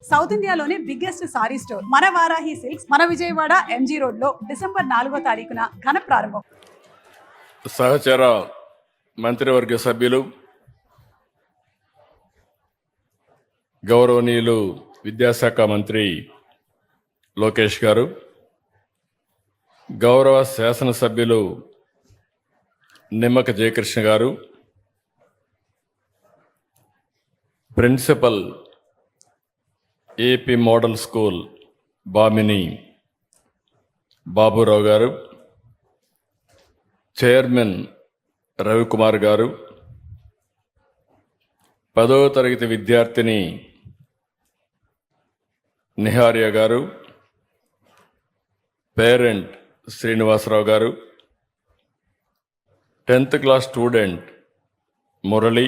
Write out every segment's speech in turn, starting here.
South ఇండియాలోనే biggest sorry store మన Varahi silks మన విజయవాడ ఎంజీ రోడ్ లో డిసెంబర్ 4వ తారీఖున ఘన ప్రారంభం. సహచర మంత్రివర్గ సభ్యులు గౌరవనీయులు విద్యాశాఖ మంత్రి లోకేష్ గారు, గౌరవ శాసనసభ్యులు నిమ్మక జయకృష్ణ గారు, principal AP model school Bamini Baburao గారు, చైర్మన్ రవికుమార్ గారు, 10వ తరగతి విద్యార్థిని నిహారియా గారు, పేరెంట్ శ్రీనివాసరావు గారు, 10th class student Murali,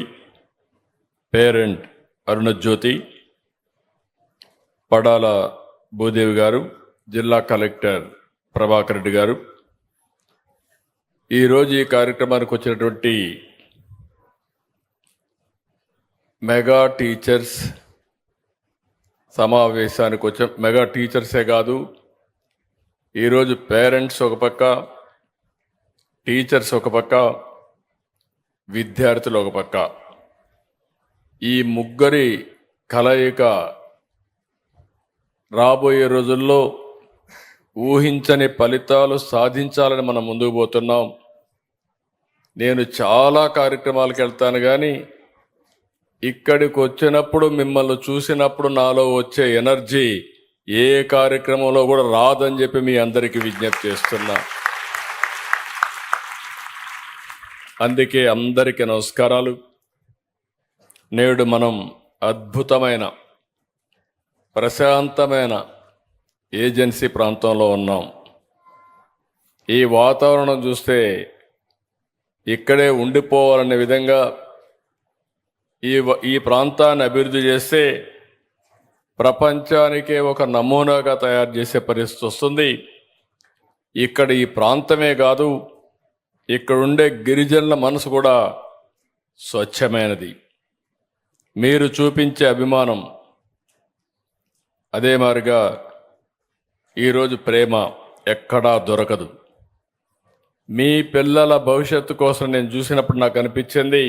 parent Arunajyothi, Padala Bhudevi గారు, జిల్లా కలెక్టర్ ప్రభాకర్ రెడ్డి గారు, ఈరోజు ఈ కార్యక్రమానికి వచ్చినటువంటి మెగా టీచర్స్ సమావేశానికి వచ్చే మెగా టీచర్సే కాదు, ఈరోజు పేరెంట్స్ ఒక పక్క, టీచర్స్ ఒక పక్క, విద్యార్థులు ఒక పక్క, ఈ ముగ్గురి కలయిక రాబోయే రోజుల్లో ఊహించని ఫలితాలు సాధించాలని మనం ముందుకు పోతున్నాం. నేను చాలా కార్యక్రమాలకు వెళ్తాను, కానీ ఇక్కడికి వచ్చినప్పుడు మిమ్మల్ని చూసినప్పుడు నాలో వచ్చే ఎనర్జీ ఏ కార్యక్రమంలో కూడా రాదని చెప్పి మీ అందరికీ విజ్ఞప్తి చేస్తున్నా. అందుకే అందరికీ నమస్కారాలు. నేడు మనం అద్భుతమైన ప్రశాంతమైన ఏజెన్సీ ప్రాంతంలో ఉన్నాం. ఈ వాతావరణం చూస్తే ఇక్కడే ఉండిపోవాలనే విధంగా ఈ ప్రాంతాన్ని అభివృద్ధి చేస్తే ప్రపంచానికే ఒక నమూనాగా తయారు చేసే పరిస్థితి వస్తుంది. ఇక్కడ ఈ ప్రాంతమే కాదు, ఇక్కడ ఉండే గిరిజనుల మనసు కూడా స్వచ్ఛమైనది. మీరు చూపించే అభిమానం అదే మాదిరిగా ఈరోజు ప్రేమ ఎక్కడా దొరకదు. మీ పిల్లల భవిష్యత్తు కోసం నేను చూసినప్పుడు నాకు అనిపించింది,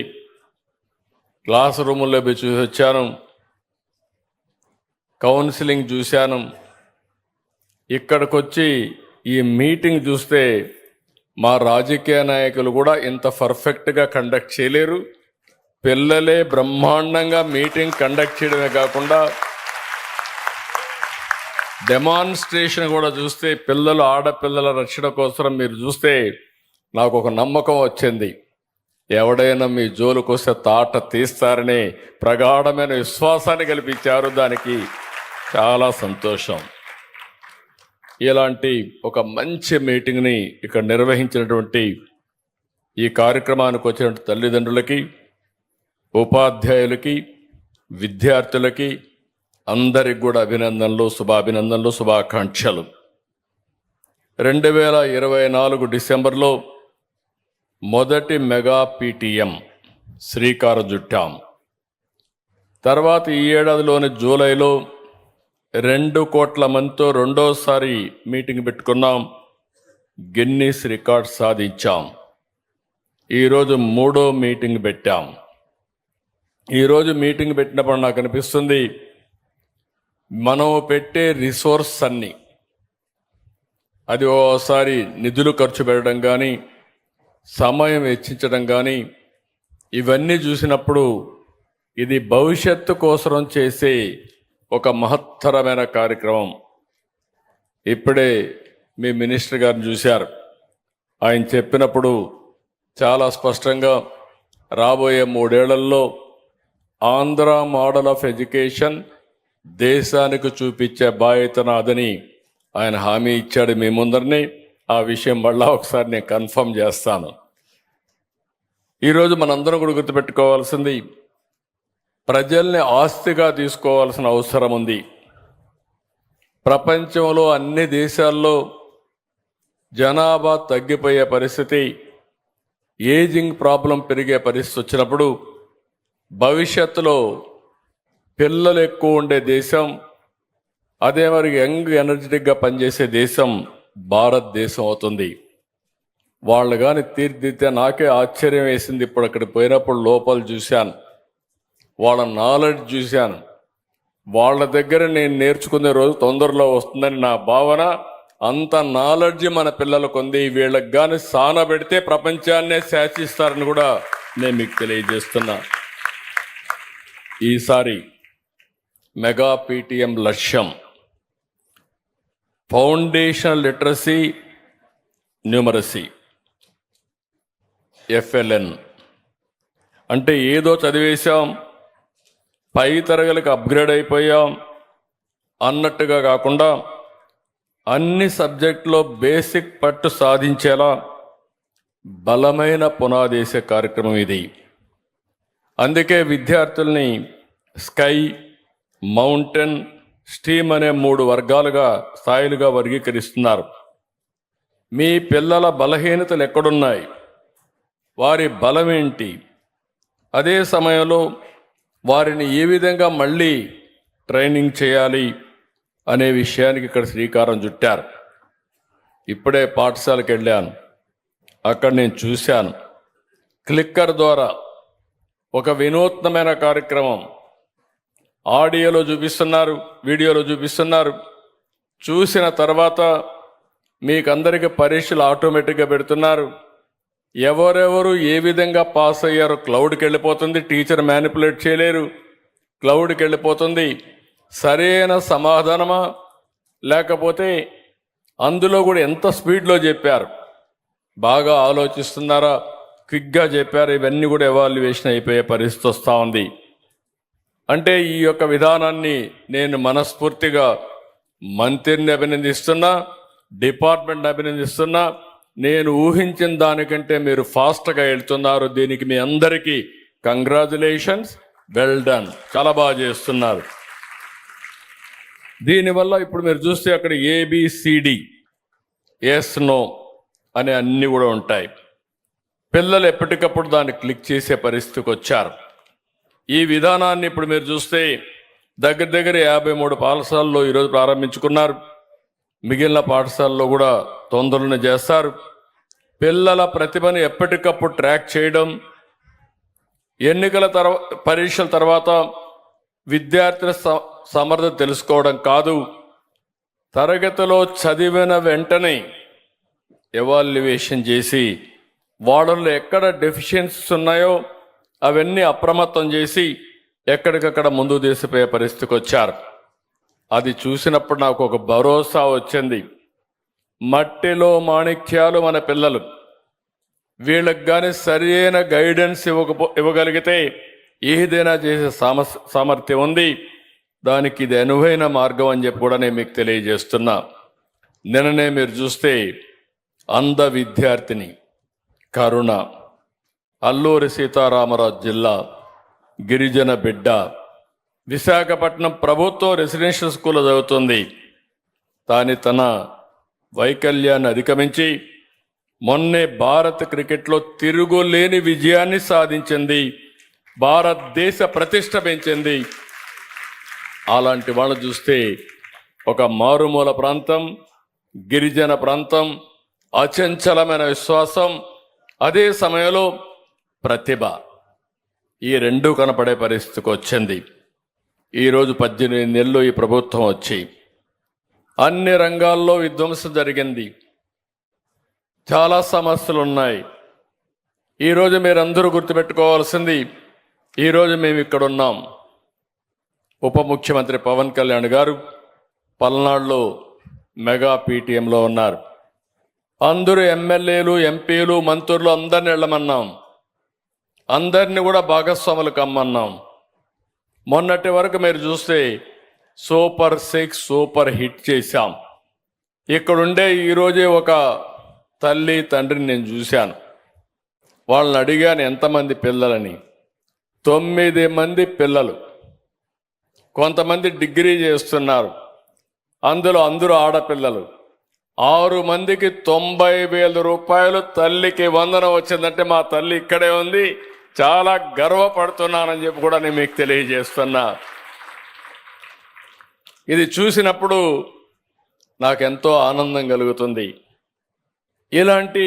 క్లాస్ రూముల్లో పోయి చూసి వచ్చాను, కౌన్సిలింగ్ చూశాను, ఇక్కడికి వచ్చి ఈ మీటింగ్ చూస్తే మా రాజకీయ నాయకులు కూడా ఇంత పర్ఫెక్ట్గా కండక్ట్ చేయలేరు. పిల్లలే బ్రహ్మాండంగా మీటింగ్ కండక్ట్ చేయడమే కాకుండా డెమాన్స్ట్రేషన్ కూడా చూస్తే పిల్లలు, ఆడపిల్లల రక్షణ కోసం మీరు చూస్తే నాకు ఒక నమ్మకం వచ్చింది. ఎవడైనా మీ జోలుకొస్తే తాట తీస్తారని ప్రగాఢమైన విశ్వాసాన్ని కల్పించారు. దానికి చాలా సంతోషం. ఇలాంటి ఒక మంచి మీటింగ్ని ఇక్కడ నిర్వహించినటువంటి ఈ కార్యక్రమానికి వచ్చిన తల్లిదండ్రులకి, ఉపాధ్యాయులకి, విద్యార్థులకి అందరికి కూడా అభినందనలు, శుభాభినందనలు, శుభాకాంక్షలు. 2024 డిసెంబర్లో మొదటి మెగా పీటీఎం శ్రీకారం చుట్టాం. తర్వాత ఈ ఏడాదిలోని జూలైలో 2 కోట్ల మందితో రెండోసారి మీటింగ్ పెట్టుకున్నాం. గిన్నీస్ రికార్డ్ సాధించాం. ఈరోజు 3వ మీటింగ్ పెట్టాం. ఈరోజు మీటింగ్ పెట్టినప్పుడు నాకు అనిపిస్తుంది, మనం పెట్టే రిసోర్స్ అన్ని, అది ఓసారి నిధులు ఖర్చు పెట్టడం కానీ, సమయం వెచ్చించడం కానీ, ఇవన్నీ చూసినప్పుడు ఇది భవిష్యత్తు కోసం చేసే ఒక మహత్తరమైన కార్యక్రమం. ఇప్పుడే మీ మినిస్టర్ గారిని చూశారు. ఆయన చెప్పినప్పుడు చాలా స్పష్టంగా రాబోయే 3 ఏళ్లలో ఆంధ్ర మోడల్ ఆఫ్ ఎడ్యుకేషన్ దేశానికి చూపించే బాధ్యత నాదని ఆయన హామీ ఇచ్చాడు మీ ముందరిని. ఆ విషయం మళ్ళా ఒకసారి నేను కన్ఫర్మ్ చేస్తాను. ఈరోజు మనందరం కూడా గుర్తుపెట్టుకోవాల్సింది, ప్రజల్ని ఆస్తిగా తీసుకోవాల్సిన అవసరం ఉంది. ప్రపంచంలో అన్ని దేశాల్లో జనాభా తగ్గిపోయే పరిస్థితి, ఏజింగ్ ప్రాబ్లం పెరిగే పరిస్థితి వచ్చినప్పుడు భవిష్యత్తులో పిల్లలు ఎక్కువ ఉండే దేశం అదే మరి యంగ్ ఎనర్జెటిక్గా పనిచేసే దేశం భారతదేశం అవుతుంది. వాళ్ళు కానీ తీర్చిదిద్దితే నాకే ఆశ్చర్యం వేసింది. ఇప్పుడు అక్కడ పోయినప్పుడు లోపల చూశాను, వాళ్ళ నాలెడ్జ్ చూశాను. వాళ్ళ దగ్గర నేను నేర్చుకునే రోజు తొందరలో వస్తుందని నా భావన. అంత నాలెడ్జ్ మన పిల్లలకు ఉంది. వీళ్ళకి కానీ సానబెడితే ప్రపంచాన్నే శాసిస్తారని కూడా నేను మీకు తెలియజేస్తున్నా. ఈసారి మెగా పీటీఎం లక్ష్యం ఫౌండేషనల్ లిటరసీ న్యూమరసీ FLN. అంటే ఏదో చదివేశాం, పై తరగతికి అప్గ్రేడ్ అయిపోయాం అన్నట్టుగా కాకుండా అన్ని సబ్జెక్టులో బేసిక్ పట్టు సాధించేలా బలమైన పునాదేసే కార్యక్రమం ఇది. అందుకే విద్యార్థుల్ని స్కై, మౌంటైన్, స్ట్రీమ్ అనే 3 వర్గాలుగా స్థాయిలుగా వర్గీకరిస్తున్నారు. మీ పిల్లల బలహీనతలు ఎక్కడున్నాయి, వారి బలమేంటి, అదే సమయంలో వారిని ఏ విధంగా మళ్ళీ ట్రైనింగ్ చేయాలి అనే విషయానికి ఇక్కడ శ్రీకారం చుట్టారు. ఇప్పుడే పాఠశాలకు వెళ్ళాను, అక్కడ నేను చూశాను క్లిక్కర్ ద్వారా ఒక వినూత్నమైన కార్యక్రమం ఆడియోలో చూపిస్తున్నారు, వీడియోలో చూపిస్తున్నారు. చూసిన తర్వాత మీకందరికీ పరీక్షలు ఆటోమేటిక్గా పెడుతున్నారు. ఎవరెవరు ఏ విధంగా పాస్ అయ్యారో క్లౌడ్కి వెళ్ళిపోతుంది. టీచర్ మ్యానిపులేట్ చేయలేరు, క్లౌడ్కి వెళ్ళిపోతుంది. సరైన సమాధానమా లేకపోతే అందులో కూడా ఎంత స్పీడ్లో చెప్పారు, బాగా ఆలోచిస్తున్నారా, క్విక్గా చెప్పారు, ఇవన్నీ కూడా ఎవాల్యుయేషన్ అయిపోయే పరిస్థితి వస్తూ ఉంది. అంటే ఈ యొక్క విధానాన్ని నేను మనస్ఫూర్తిగా మంత్రిని అభినందిస్తున్నా, డిపార్ట్మెంట్ని అభినందిస్తున్నా. నేను ఊహించిన దానికంటే మీరు ఫాస్ట్గా వెళ్తున్నారు. దీనికి మీ అందరికీ కంగ్రాచులేషన్స్, వెల్ డన్, చాలా బాగా చేస్తున్నారు. దీనివల్ల ఇప్పుడు మీరు చూస్తే అక్కడ ABCD, ఎస్ నో అనే అన్నీ కూడా ఉంటాయి. పిల్లలు ఎప్పటికప్పుడు దాన్ని క్లిక్ చేసే పరిస్థితికి వచ్చారు. ఈ విధానాన్ని ఇప్పుడు మీరు చూస్తే దగ్గర 53 పాఠశాలలో ఈరోజు ప్రారంభించుకున్నారు. మిగిలిన పాఠశాలలో కూడా తొందరలోనే చేస్తారు. పిల్లల ప్రతిభను ఎప్పటికప్పుడు ట్రాక్ చేయడం, ఎన్నికల పరీక్షల తర్వాత విద్యార్థుల సమర్థత తెలుసుకోవడం కాదు, తరగతిలో చదివిన వెంటనే ఎవాల్యుయేషన్ చేసి వాళ్ళలో ఎక్కడ డెఫిషియన్సీస్ ఉన్నాయో అవన్నీ అప్రమత్తం చేసి ఎక్కడికక్కడ ముందు తీసిపోయే పరిస్థితికి వచ్చారు. అది చూసినప్పుడు నాకు ఒక భరోసా వచ్చింది. మట్టిలో మాణిక్యాలు మన పిల్లలు. వీళ్ళకి కానీ సరైన గైడెన్స్ ఇవ్వగలిగితే ఏదైనా చేసే సామర్థ్యం ఉంది. దానికి ఇది అనువైన మార్గం అని చెప్పి కూడా నేను మీకు తెలియజేస్తున్నా. నిన్ననే మీరు చూస్తే అంధ విద్యార్థిని కరుణ, అల్లూరి సీతారామరాజు జిల్లా గిరిజన బిడ్డ, విశాఖపట్నం ప్రభుత్వ రెసిడెన్షియల్ స్కూల్లో చదువుతుంది. తన వైకల్యాన్ని అధిగమించి మొన్నే భారత్ క్రికెట్లో తిరుగులేని విజయాన్ని సాధించింది. భారతదేశ ప్రతిష్ట పెంచింది. అలాంటి వాళ్ళు చూస్తే ఒక మారుమూల ప్రాంతం, గిరిజన ప్రాంతం, అచంచలమైన విశ్వాసం, అదే సమయంలో ప్రతిభ, ఈ రెండూ కనపడే పరిస్థితికి వచ్చింది. ఈరోజు 18 నెలలు ఈ ప్రభుత్వం వచ్చి అన్ని రంగాల్లో విధ్వంసం జరిగింది. చాలా సమస్యలు ఉన్నాయి. ఈరోజు మీరందరూ గుర్తుపెట్టుకోవాల్సింది, ఈరోజు మేము ఇక్కడ ఉన్నాం. ఉప ముఖ్యమంత్రి పవన్ కళ్యాణ్ గారు పల్నాడులో మెగా పీటీఎంలో ఉన్నారు. అందరూ ఎమ్మెల్యేలు, ఎంపీలు, మంత్రులు అందరిని వెళ్ళమన్నాం. అందరినీ కూడా భాగస్వాములు కమ్మన్నాం. మొన్నటి వరకు మీరు చూస్తే సూపర్ 6 సూపర్ హిట్ చేశాం. ఇక్కడుండే ఈరోజే ఒక తల్లి తండ్రిని నేను చూశాను. వాళ్ళని అడిగాను ఎంతమంది పిల్లలని. 9 మంది పిల్లలు. కొంతమంది డిగ్రీ చేస్తున్నారు, అందులో అందరూ ఆడపిల్లలు. 6 మందికి 90,000 రూపాయలు తల్లికి వందనం వచ్చిందంటే మా తల్లి ఇక్కడే ఉంది, చాలా గర్వపడుతున్నానని చెప్పి కూడా నేను మీకు తెలియజేస్తున్నా. ఇది చూసినప్పుడు నాకెంతో ఆనందం కలుగుతుంది. ఇలాంటి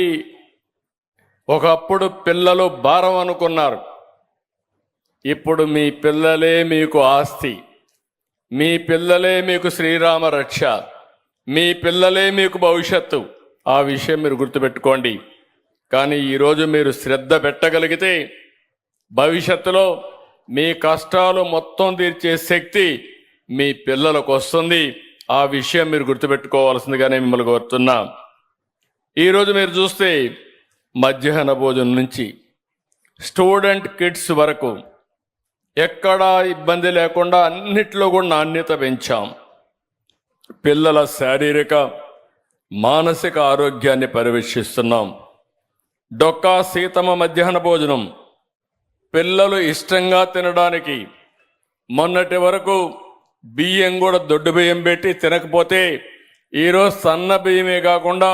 ఒకప్పుడు పిల్లలు భారం అనుకున్నారు, ఇప్పుడు మీ పిల్లలే మీకు ఆస్తి, మీ పిల్లలే మీకు శ్రీరామ రక్ష, మీ పిల్లలే మీకు భవిష్యత్తు. ఆ విషయం మీరు గుర్తుపెట్టుకోండి. కానీ ఈరోజు మీరు శ్రద్ధ పెట్టగలిగితే భవిష్యత్తులో మీ కష్టాలు మొత్తం తీర్చే శక్తి మీ పిల్లలకు వస్తుంది. ఆ విషయం మీరు గుర్తుపెట్టుకోవాల్సిందిగానే మిమ్మల్ని కోరుతున్నా. ఈరోజు మీరు చూస్తే మధ్యాహ్న భోజనం నుంచి స్టూడెంట్ కిడ్స్ వరకు ఎక్కడా ఇబ్బంది లేకుండా అన్నిట్లో కూడా నాణ్యత పెంచాం. పిల్లల శారీరక మానసిక ఆరోగ్యాన్ని పర్యవేక్షిస్తున్నాం. డొక్కా సీతమ్మ మధ్యాహ్న భోజనం పిల్లలు ఇష్టంగా తినడానికి, మొన్నటి వరకు బియ్యం కూడా దొడ్డు బియ్యం పెట్టి తినకపోతే ఈరోజు సన్న బియ్యమే కాకుండా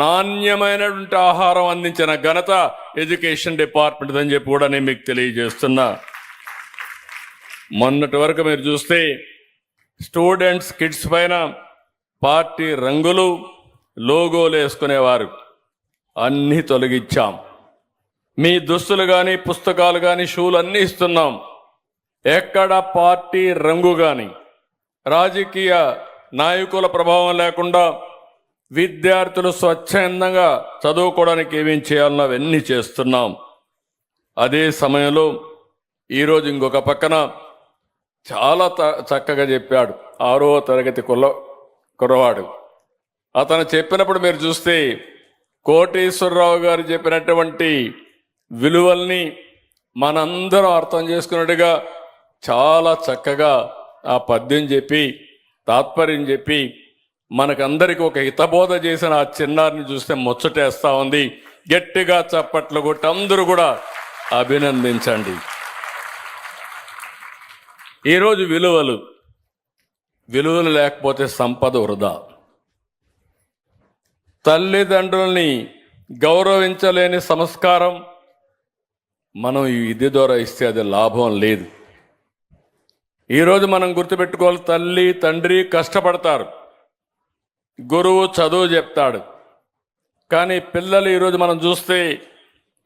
నాణ్యమైనటువంటి ఆహారం అందించిన ఘనత ఎడ్యుకేషన్ డిపార్ట్మెంట్ అని చెప్పి కూడా నేను మీకు తెలియజేస్తున్నా. మొన్నటి వరకు మీరు చూస్తే స్టూడెంట్స్ కిడ్స్ పైన పార్టీ రంగులు లోగోలు వేసుకునేవారు, అన్నీ తొలగించాం. మీ దుస్తులు కానీ పుస్తకాలు కానీ షూలు అన్నీ ఇస్తున్నాం. ఎక్కడ పార్టీ రంగు కానీ రాజకీయ నాయకుల ప్రభావం లేకుండా విద్యార్థులు స్వచ్ఛందంగా చదువుకోవడానికి ఏమేం చేయాలన్నా అవన్నీ చేస్తున్నాం. అదే సమయంలో ఈరోజు ఇంకొక పక్కన చాలా చక్కగా చెప్పాడు 6వ తరగతి కుర్రవాడు. అతను చెప్పినప్పుడు మీరు చూస్తే కోటేశ్వరరావు గారు చెప్పినటువంటి విలువల్ని మనందరం అర్థం చేసుకున్నట్టుగా చాలా చక్కగా ఆ పద్యం చెప్పి తాత్పర్యం చెప్పి మనకందరికీ ఒక హితబోధ చేసిన ఆ చిన్నారిని చూస్తే ముచ్చటేస్తా ఉంది. గట్టిగా చప్పట్లు కొట్టి అందరూ కూడా అభినందించండి. ఈరోజు విలువలు లేకపోతే సంపద వృధా. తల్లిదండ్రుల్ని గౌరవించలేని సంస్కారం మనం ఈ విద్య ద్వారా ఇస్తే అది లాభం లేదు. ఈరోజు మనం గుర్తుపెట్టుకోవాలి, తల్లి తండ్రి కష్టపడతారు, గురువు చదువు చెప్తాడు. కానీ పిల్లలు ఈరోజు మనం చూస్తే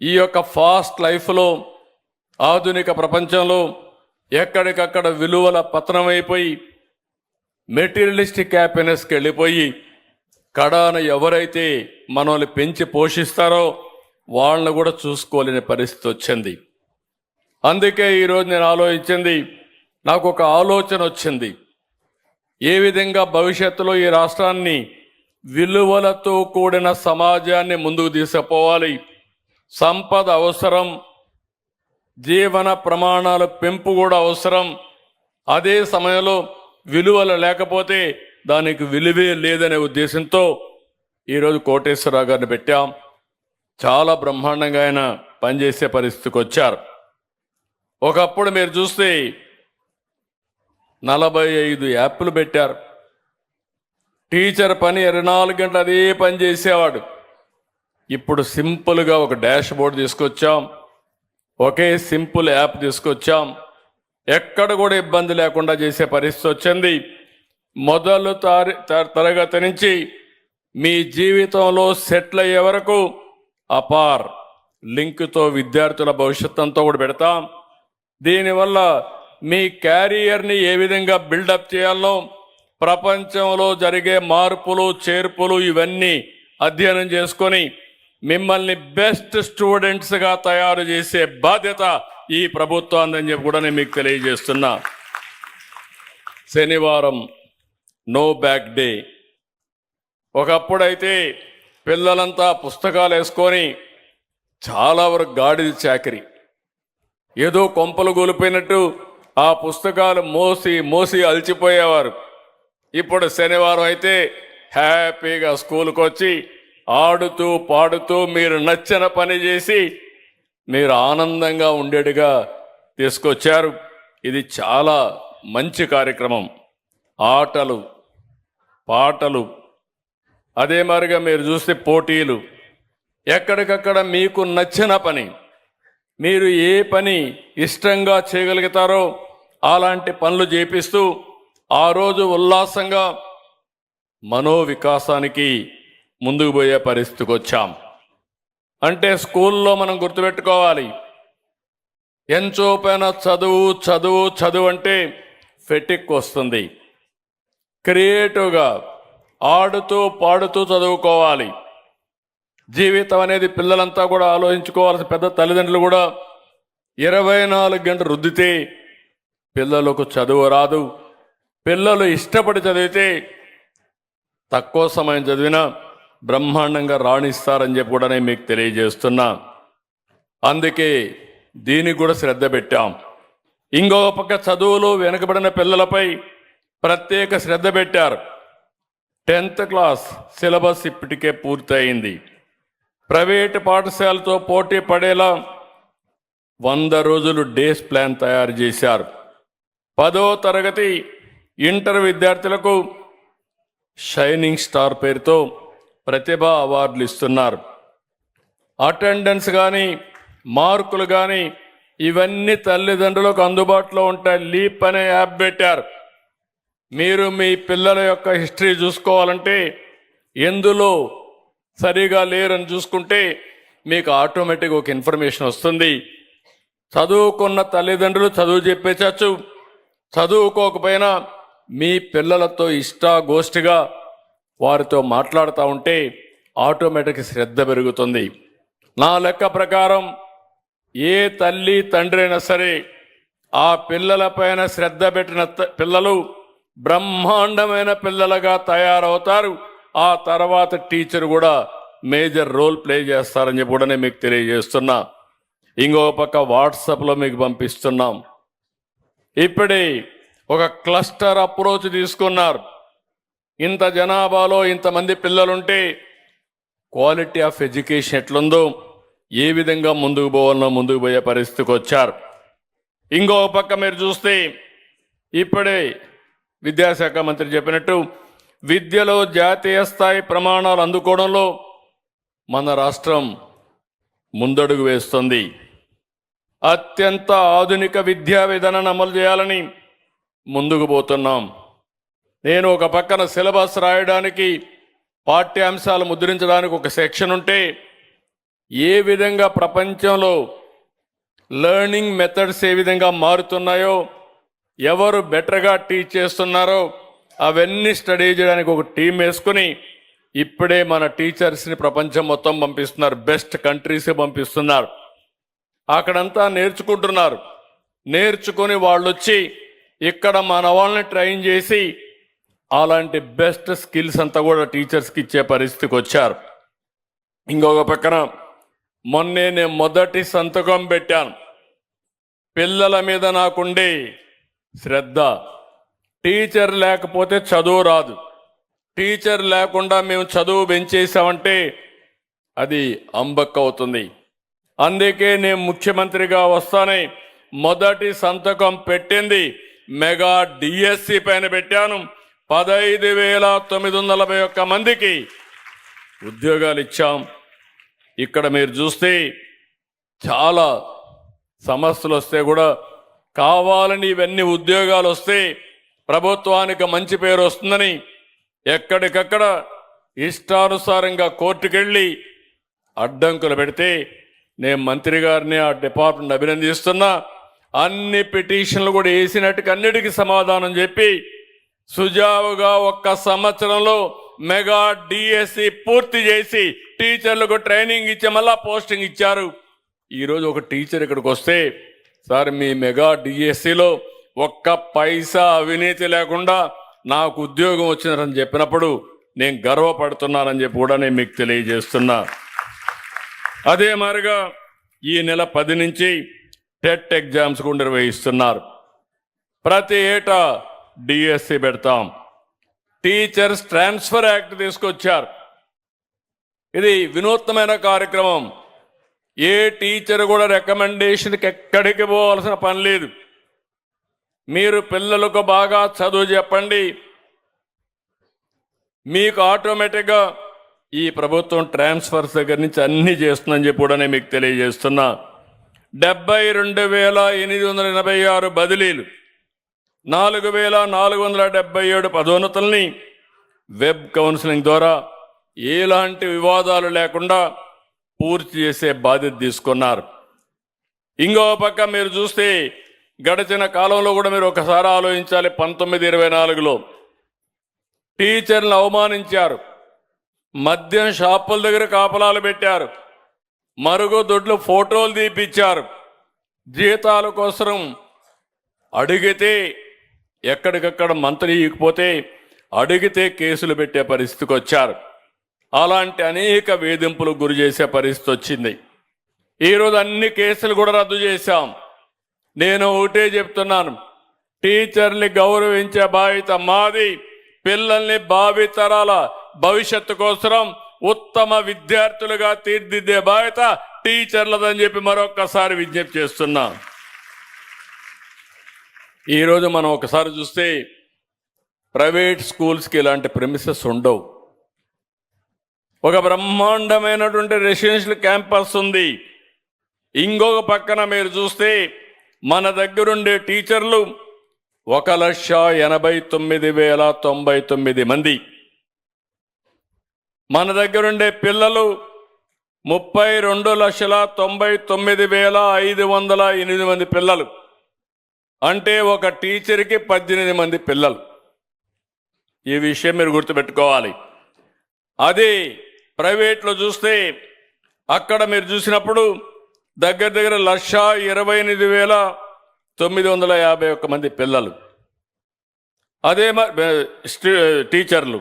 ఈ యొక్క ఫాస్ట్ లైఫ్లో, ఆధునిక ప్రపంచంలో ఎక్కడికక్కడ విలువల పతనమైపోయి మెటీరియలిస్టిక్ హ్యాపీనెస్కి వెళ్ళిపోయి కడాన ఎవరైతే మనల్ని పెంచి పోషిస్తారో వాళ్ళని కూడా చూసుకోలేని పరిస్థితి వచ్చింది. అందుకే ఈరోజు నేను ఆలోచించింది, నాకు ఒక ఆలోచన వచ్చింది. ఏ విధంగా భవిష్యత్తులో ఈ రాష్ట్రాన్ని విలువలతో కూడిన సమాజాన్ని ముందుకు తీసుకుపోవాలి. సంపద అవసరం, జీవన ప్రమాణాల పెంపు కూడా అవసరం. అదే సమయంలో విలువలు లేకపోతే దానికి విలువే లేదనే ఉద్దేశంతో ఈరోజు కోటేశ్వరరావు గారిని పెట్టాం. చాలా బ్రహ్మాండంగా ఆయన పనిచేసే పరిస్థితికి వచ్చారు. ఒకప్పుడు మీరు చూస్తే 45 యాప్లు పెట్టారు. టీచర్ పని 24 గంటలు అదే పని చేసేవాడు. ఇప్పుడు సింపుల్గా ఒక డాష్ బోర్డ్ తీసుకొచ్చాం, ఒకే సింపుల్ యాప్ తీసుకొచ్చాం. ఎక్కడ కూడా ఇబ్బంది లేకుండా చేసే పరిస్థితి వచ్చింది. మొదలు తరగతి నుంచి మీ జీవితంలో సెటిల్ అయ్యే వరకు అపార్ లింక్తో విద్యార్థుల భవిష్యత్తు అంతా కూడా పెడతాం. దీనివల్ల మీ క్యారియర్ని ఏ విధంగా బిల్డప్ చేయాలో, ప్రపంచంలో జరిగే మార్పులు చేర్పులు ఇవన్నీ అధ్యయనం చేసుకొని మిమ్మల్ని బెస్ట్ స్టూడెంట్స్గా తయారు చేసే బాధ్యత ఈ ప్రభుత్వాన్ని చెప్పి కూడా నేను మీకు తెలియజేస్తున్నా. శనివారం నో బ్యాక్ డే. ఒకప్పుడైతే పిల్లలంతా పుస్తకాలు వేసుకొని చాలా వరకు గాడిద చాకరీ, ఏదో కొంపలు కూలిపోయినట్టు ఆ పుస్తకాలు మోసి మోసి అలసిపోయేవారు. ఇప్పుడు శనివారం అయితే హ్యాపీగా స్కూల్కి వచ్చి ఆడుతూ పాడుతూ మీరు నచ్చిన పని చేసి మీరు ఆనందంగా ఉండేట్టుగా తీసుకొచ్చారు. ఇది చాలా మంచి కార్యక్రమం. ఆటలు పాటలు, అదే మాదిరిగా మీరు చూస్తే పోటీలు, ఎక్కడికక్కడ మీకు నచ్చిన పని, మీరు ఏ పని ఇష్టంగా చేయగలుగుతారో అలాంటి పనులు చేపిస్తూ ఆ రోజు ఉల్లాసంగా మనోవికాసానికి ముందుకు పోయే పరిస్థితికి వచ్చాం. అంటే స్కూల్లో మనం గుర్తుపెట్టుకోవాలి, ఎంచోపైన చదువు చదువు చదువు అంటే ఫెటిక్ వస్తుంది. క్రియేటివ్గా ఆడుతూ పాడుతూ చదువుకోవాలి. జీవితం అనేది పిల్లలంతా కూడా ఆలోచించుకోవాల్సిన పెద్ద తల్లిదండ్రులు కూడా 24 గంటలు రుద్దితే పిల్లలకు చదువు రాదు. పిల్లలు ఇష్టపడి చదివితే తక్కువ సమయం చదివినా బ్రహ్మాండంగా రాణిస్తారని చెప్పి కూడా నేను మీకు తెలియజేస్తున్నా. అందుకే దీనికి కూడా శ్రద్ధ పెట్టాం. ఇంకో పక్క చదువులు వెనుకబడిన పిల్లలపై ప్రత్యేక శ్రద్ధ పెట్టారు. 10th క్లాస్ సిలబస్ ఇప్పటికే పూర్తయింది. ప్రైవేటు పాఠశాలతో పోటీ పడేలా 100 రోజులు డేస్ ప్లాన్ తయారు చేశారు. 10వ తరగతి ఇంటర్ విద్యార్థులకు షైనింగ్ స్టార్ పేరుతో ప్రతిభా అవార్డులు ఇస్తున్నారు. అటెండెన్స్ కానీ మార్కులు కానీ ఇవన్నీ తల్లిదండ్రులకు అందుబాటులో ఉంటాయి. లీప్ అనే యాప్ పెట్టారు. మీరు మీ పిల్లల యొక్క హిస్టరీ చూసుకోవాలంటే ఎందులో సరిగా లేరని చూసుకుంటే మీకు ఆటోమేటిక్ ఒక ఇన్ఫర్మేషన్ వస్తుంది. చదువుకున్న తల్లిదండ్రులు చదువు చెప్పేచచ్చు, చదువుకోకపోయినా మీ పిల్లలతో ఇష్టాగోష్ఠిగా వారితో మాట్లాడుతూ ఉంటే ఆటోమేటిక్ శ్రద్ధ పెరుగుతుంది. నా లెక్క ప్రకారం ఏ తల్లి తండ్రి అయినా సరే ఆ పిల్లలపైన శ్రద్ధ పెట్టిన పిల్లలు బ్రహ్మాండమైన పిల్లలుగా తయారవుతారు. ఆ తర్వాత టీచర్ కూడా మేజర్ రోల్ ప్లే చేస్తారని చెప్పి కూడా నేను మీకు తెలియజేస్తున్నా. ఇంకో పక్క వాట్సాప్లో మీకు పంపిస్తున్నాం. ఇప్పుడే ఒక క్లస్టర్ అప్రోచ్ తీసుకున్నారు. ఇంత జనాభాలో ఇంతమంది పిల్లలుంటే క్వాలిటీ ఆఫ్ ఎడ్యుకేషన్ ఎట్లుందో, ఏ విధంగా ముందుకు పోవాలనో ముందుకు పోయే పరిస్థితికి వచ్చారు. ఇంకో పక్క మీరు చూస్తే ఇప్పుడే విద్యాశాఖ మంత్రి చెప్పినట్టు విద్యలో జాతీయ స్థాయి ప్రమాణాలు అందుకోవడంలో మన రాష్ట్రం ముందడుగు వేస్తుంది. అత్యంత ఆధునిక విద్యా విధానాన్ని అమలు చేయాలని ముందుకు పోతున్నాం. నేను ఒక పక్కన సిలబస్ రాయడానికి, పాఠ్యాంశాలు ముద్రించడానికి ఒక సెక్షన్ ఉంటే ఏ విధంగా ప్రపంచంలో లెర్నింగ్ మెథడ్స్ ఏ విధంగా మారుతున్నాయో, ఎవరు బెటర్గా టీచ్ చేస్తున్నారో అవన్నీ స్టడీ చేయడానికి ఒక టీం వేసుకుని ఇప్పుడే మన టీచర్స్ని ప్రపంచం మొత్తం పంపిస్తున్నారు. బెస్ట్ కంట్రీసే పంపిస్తున్నారు. అక్కడంతా నేర్చుకుంటున్నారు. నేర్చుకుని వాళ్ళు వచ్చి ఇక్కడ మన వాళ్ళని ట్రైన్ చేసి అలాంటి బెస్ట్ స్కిల్స్ అంతా కూడా టీచర్స్కి ఇచ్చే పరిస్థితికి వచ్చారు. ఇంకొక పక్కన మొన్నే నేను మొదటి సంతకం పెట్టాను. పిల్లల మీద నాకుండే శ్రద్ధ, టీచర్ లేకపోతే చదువు రాదు. టీచర్ లేకుండా మేము చదువు పెంచేసామంటే అది అంబక్క అవుతుంది. అందుకే నేను ముఖ్యమంత్రిగా వస్తానే మొదటి సంతకం పెట్టింది మెగా డిఎస్సి పైన పెట్టాను. 15,941 మందికి ఉద్యోగాలు ఇచ్చాం. ఇక్కడ మీరు చూస్తే చాలా సమస్యలు వస్తే కూడా కావాలని ఇవన్నీ ఉద్యోగాలు వస్తే ప్రభుత్వానికి మంచి పేరు వస్తుందని ఎక్కడికక్కడ ఇష్టానుసారంగా కోర్టుకెళ్ళి అడ్డంకులు పెడితే నేను మంత్రి గారిని, ఆ డిపార్ట్మెంట్ అభినందిస్తున్నా. అన్ని పిటిషన్లు కూడా వేసినట్టుగా అన్నిటికీ సమాధానం చెప్పి సుజావుగా 1 సంవత్సరంలో మెగా డిఎస్సి పూర్తి చేసి టీచర్లకు ట్రైనింగ్ ఇచ్చి మళ్ళా పోస్టింగ్ ఇచ్చారు. ఈరోజు ఒక టీచర్ ఇక్కడికి వస్తే, సార్ మీ మెగా డిఎస్సిలో 1 పైసా అవినీతి లేకుండా నాకు ఉద్యోగం వచ్చిందని చెప్పినప్పుడు నేను గర్వపడుతున్నానని చెప్పి కూడా నేను మీకు తెలియజేస్తున్నా. అదే మాదిరిగా ఈ నెల 10 నుంచి టెట్ ఎగ్జామ్స్ కూడా నిర్వహిస్తున్నారు. ప్రతి ఏటా డిఎస్సి పెడతాం. టీచర్స్ ట్రాన్స్ఫర్ యాక్ట్ తీసుకొచ్చారు. ఇది వినూత్నమైన కార్యక్రమం. ఏ టీచర్ కూడా రికమెండేషన్కి ఎక్కడికి పోవాల్సిన పని లేదు. మీరు పిల్లలకు బాగా చదువు చెప్పండి, మీకు ఆటోమేటిక్గా ఈ ప్రభుత్వం ట్రాన్స్ఫర్స్ దగ్గర నుంచి అన్నీ చేస్తుందని చెప్పి కూడా నేను మీకు తెలియజేస్తున్నా. 72,886 బదిలీలు 4477 పదోన్నతుల్ని వెబ్ కౌన్సిలింగ్ ద్వారా ఎలాంటి వివాదాలు లేకుండా పూర్తి చేసే బాధ్యత తీసుకున్నారు. ఇంకో పక్క మీరు చూస్తే గడిచిన కాలంలో కూడా మీరు ఒకసారి ఆలోచించాలి. 1924లో టీచర్లను అవమానించారు, మద్యం షాపుల దగ్గర కాపలాలు పెట్టారు, మరుగుదొడ్లు ఫోటోలు తీపిచ్చారు, జీతాల కోసం అడిగితే ఎక్కడికక్కడ మంత్రి ఇకపోతే అడిగితే కేసులు పెట్టే పరిస్థితికి వచ్చారు. అలాంటి అనేక వేధింపులకు గురి చేసే పరిస్థితి వచ్చింది. ఈరోజు అన్ని కేసులు కూడా రద్దు చేశాం. నేను ఒకటే చెప్తున్నాను, టీచర్ని గౌరవించే బాధ్యత మాది. పిల్లల్ని భావితరాల భవిష్యత్తు కోసం ఉత్తమ విద్యార్థులుగా తీర్చిదిద్దే బాధ్యత టీచర్లదని చెప్పి మరొక్కసారి విజ్ఞప్తి చేస్తున్నా. ఈరోజు మనం ఒకసారి చూస్తే ప్రైవేట్ స్కూల్స్కి ఇలాంటి ప్రెమిసెస్ ఉండవు. ఒక బ్రహ్మాండమైనటువంటి రెసిడెన్షియల్ క్యాంపస్ ఉంది. ఇంకొక పక్కన మీరు చూస్తే మన దగ్గరుండే టీచర్లు 1,89,099 మంది. మన దగ్గరుండే పిల్లలు 32,99,508 మంది పిల్లలు. అంటే ఒక టీచర్కి 18 మంది పిల్లలు. ఈ విషయం మీరు గుర్తుపెట్టుకోవాలి. అదే ప్రైవేట్లో చూస్తే అక్కడ మీరు చూసినప్పుడు దగ్గర 1,28,951 మంది పిల్లలు. అదే టీచర్లు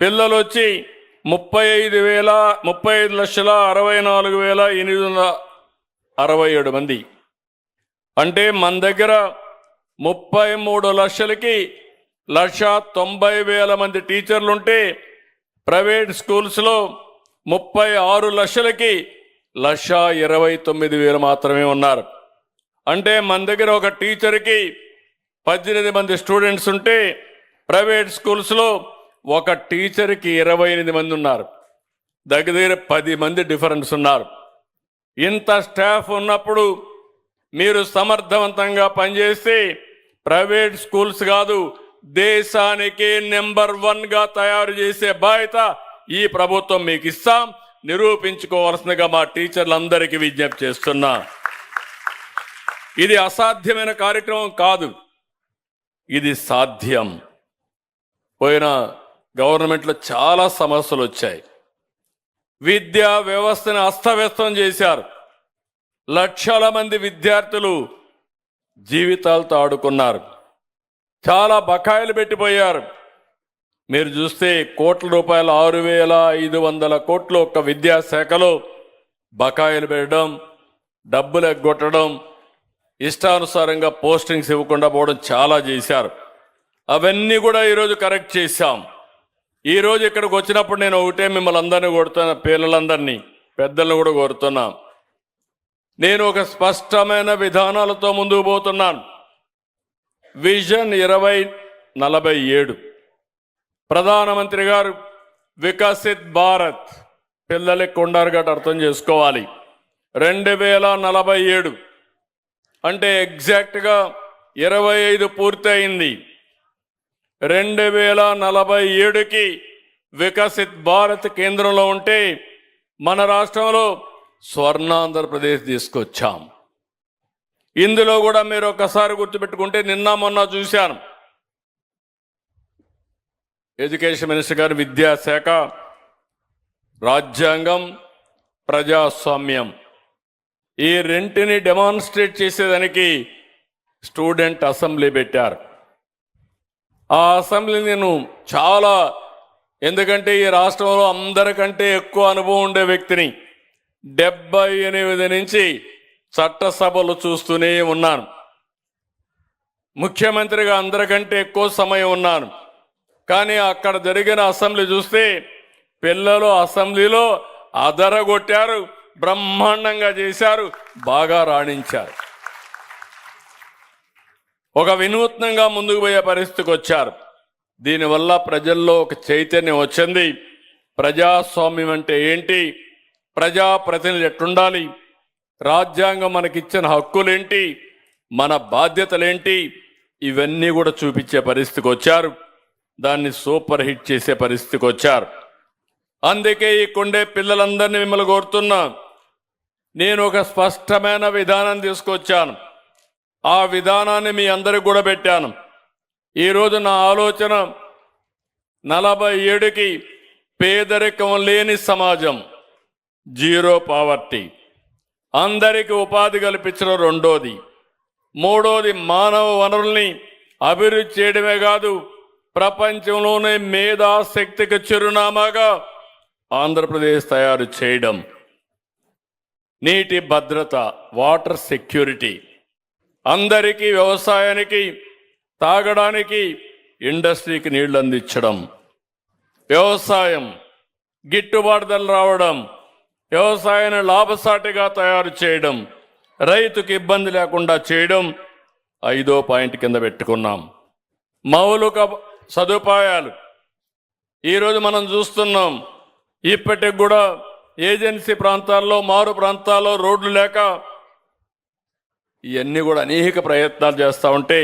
పిల్లలు వచ్చి 35,64,867 మంది. అంటే మన దగ్గర 33 లక్షలకి 1,90,000 మంది టీచర్లుంటే ప్రైవేట్ స్కూల్స్లో 36 లక్షలకి 1,29,000 మాత్రమే ఉన్నారు. అంటే మన దగ్గర ఒక టీచర్కి 18 మంది స్టూడెంట్స్ ఉంటే ప్రైవేట్ స్కూల్స్లో ఒక టీచర్కి 28 మంది ఉన్నారు. దగ్గర 10 మంది డిఫరెన్స్ ఉన్నారు. ఇంత స్టాఫ్ ఉన్నప్పుడు మీరు సమర్థవంతంగా పనిచేస్తే ప్రైవేట్ స్కూల్స్ కాదు, దేశానికి నెంబర్ 1గా తయారు చేసే బాధ్యత ఈ ప్రభుత్వం మీకు ఇస్తాం. నిరూపించుకోవాల్సిందిగా మా టీచర్లందరికీ విజ్ఞప్తి చేస్తున్నా. ఇది అసాధ్యమైన కార్యక్రమం కాదు, ఇది సాధ్యం. పోయిన గవర్నమెంట్లో చాలా సమస్యలు వచ్చాయి. విద్యా వ్యవస్థను అస్తవ్యస్తం చేశారు. లక్షల మంది విద్యార్థులు జీవితాలతో ఆడుకున్నారు. చాలా బకాయిలు పెట్టిపోయారు. మీరు చూస్తే కోట్ల రూపాయలు 6,500 కోట్లు ఒక్క విద్యాశాఖలో బకాయిలు పెట్టడం, డబ్బులు ఎగ్గొట్టడం, ఇష్టానుసారంగా పోస్టింగ్స్ ఇవ్వకుండా పోవడం చాలా చేశారు. అవన్నీ కూడా ఈరోజు కరెక్ట్ చేశాం. ఈరోజు ఇక్కడికి వచ్చినప్పుడు నేను ఒకటే మిమ్మల్ని అందరినీ కోరుతున్నా, పిల్లలందరినీ, పెద్దలను కూడా కోరుతున్నా. నేను ఒక స్పష్టమైన విధానాలతో ముందుకు పోతున్నాను. విజన్ 2047 ప్రధానమంత్రి గారు వికసిత్ భారత్, పిల్లలకి కొండారుగట్టు అర్థం చేసుకోవాలి. 2047 అంటే ఎగ్జాక్ట్గా 25 పూర్తి అయింది. 2047కి వికసిత్ భారత్ కేంద్రంలో ఉంటే మన రాష్ట్రంలో స్వర్ణాంధ్రప్రదేశ్ తీసుకొచ్చాం. ఇందులో కూడా మీరు ఒకసారి గుర్తుపెట్టుకుంటే, నిన్న మొన్న చూశాను ఎడ్యుకేషన్ మినిస్టర్ గారు విద్యాశాఖ, రాజ్యాంగం, ప్రజాస్వామ్యం ఈ రెంటిని డెమాన్స్ట్రేట్ చేసేదానికి స్టూడెంట్ అసెంబ్లీ పెట్టారు. ఆ అసెంబ్లీ నేను చాలా, ఎందుకంటే ఈ రాష్ట్రంలో అందరికంటే ఎక్కువ అనుభవం ఉండే వ్యక్తిని, 78 నుంచి చట్టసభలు చూస్తూనే ఉన్నాను. ముఖ్యమంత్రిగా అందరికంటే ఎక్కువ సమయం ఉన్నాను. కానీ అక్కడ జరిగిన అసెంబ్లీ చూస్తే పిల్లలు అసెంబ్లీలో అదరగొట్టారు, బ్రహ్మాండంగా చేశారు, బాగా రాణించారు. ఒక వినూత్నంగా ముందుకు పోయే పరిస్థితికి వచ్చారు. దీనివల్ల ప్రజల్లో ఒక చైతన్యం వచ్చింది. ప్రజాస్వామ్యం అంటే ఏంటి, ప్రజాప్రతినిధులు ఎట్లుండాలి, రాజ్యాంగం మనకిచ్చిన హక్కులేంటి, మన బాధ్యతలేంటి, ఇవన్నీ కూడా చూపించే పరిస్థితికి వచ్చారు. దాన్ని సూపర్ హిట్ చేసే పరిస్థితికి వచ్చారు. అందుకే ఈ కొండే పిల్లలందరినీ మిమ్మల్ని కోరుతున్నా, నేను ఒక స్పష్టమైన విధానం తీసుకొచ్చాను. ఆ విధానాన్ని మీ అందరికి కూడా పెట్టాను. ఈరోజు నా ఆలోచన 47కి పేదరికం లేని సమాజం, జీరో పావర్టీ, అందరికీ ఉపాధి కల్పించడం రెండోది, మూడోది మానవ వనరుల్ని అభివృద్ధి చేయడమే కాదు, ప్రపంచంలోనే మేధాశక్తికి చిరునామాగా ఆంధ్రప్రదేశ్ తయారు చేయడం, నీటి భద్రత, వాటర్ సెక్యూరిటీ, అందరికీ వ్యవసాయానికి, తాగడానికి, ఇండస్ట్రీకి నీళ్లు అందించడం, వ్యవసాయం గిట్టుబాటు ధరలు రావడం, వ్యవసాయాన్ని లాభసాటిగా తయారు చేయడం, రైతుకు ఇబ్బంది లేకుండా చేయడం 5వ పాయింట్ కింద పెట్టుకున్నాం. మౌలిక సదుపాయాలు ఈరోజు మనం చూస్తున్నాం. ఇప్పటికి కూడా ఏజెన్సీ ప్రాంతాల్లో, మారు ప్రాంతాల్లో రోడ్లు లేక ఇవన్నీ కూడా అనేక ప్రయత్నాలు చేస్తూ ఉంటే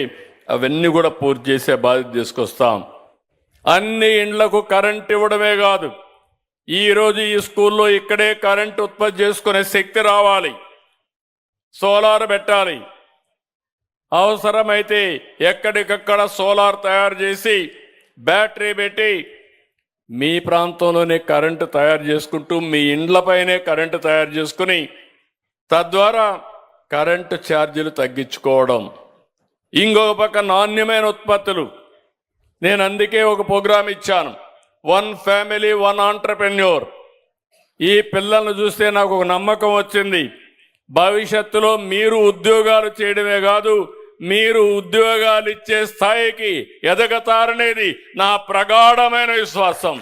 అవన్నీ కూడా పూర్తి చేసే బాధ్యత తీసుకొస్తాం. అన్ని ఇండ్లకు కరెంట్ ఇవ్వడమే కాదు, ఈరోజు ఈ స్కూల్లో ఇక్కడే కరెంట్ ఉత్పత్తి చేసుకునే శక్తి రావాలి. సోలార్ పెట్టాలి. అవసరమైతే ఎక్కడికక్కడ సోలార్ తయారు చేసి బ్యాటరీ పెట్టి మీ ప్రాంతంలోనే కరెంటు తయారు చేసుకుంటూ మీ ఇండ్లపైనే కరెంటు తయారు చేసుకుని తద్వారా కరెంటు ఛార్జీలు తగ్గించుకోవడం. ఇంకొక పక్క నాణ్యమైన ఉత్పత్తులు. నేను అందుకే ఒక ప్రోగ్రాం ఇచ్చాను, 1 ఫ్యామిలీ 1 ఆంటర్‌ప్రెన్యూర్. ఈ పిల్లలను చూస్తే నాకు ఒక నమ్మకం వచ్చింది, భవిష్యత్తులో మీరు ఉద్యోగాలు చేయడమే కాదు, మీరు ఉద్యోగాలు ఇచ్చే స్థాయికి ఎదగతారనేది నా ప్రగాఢమైన విశ్వాసం.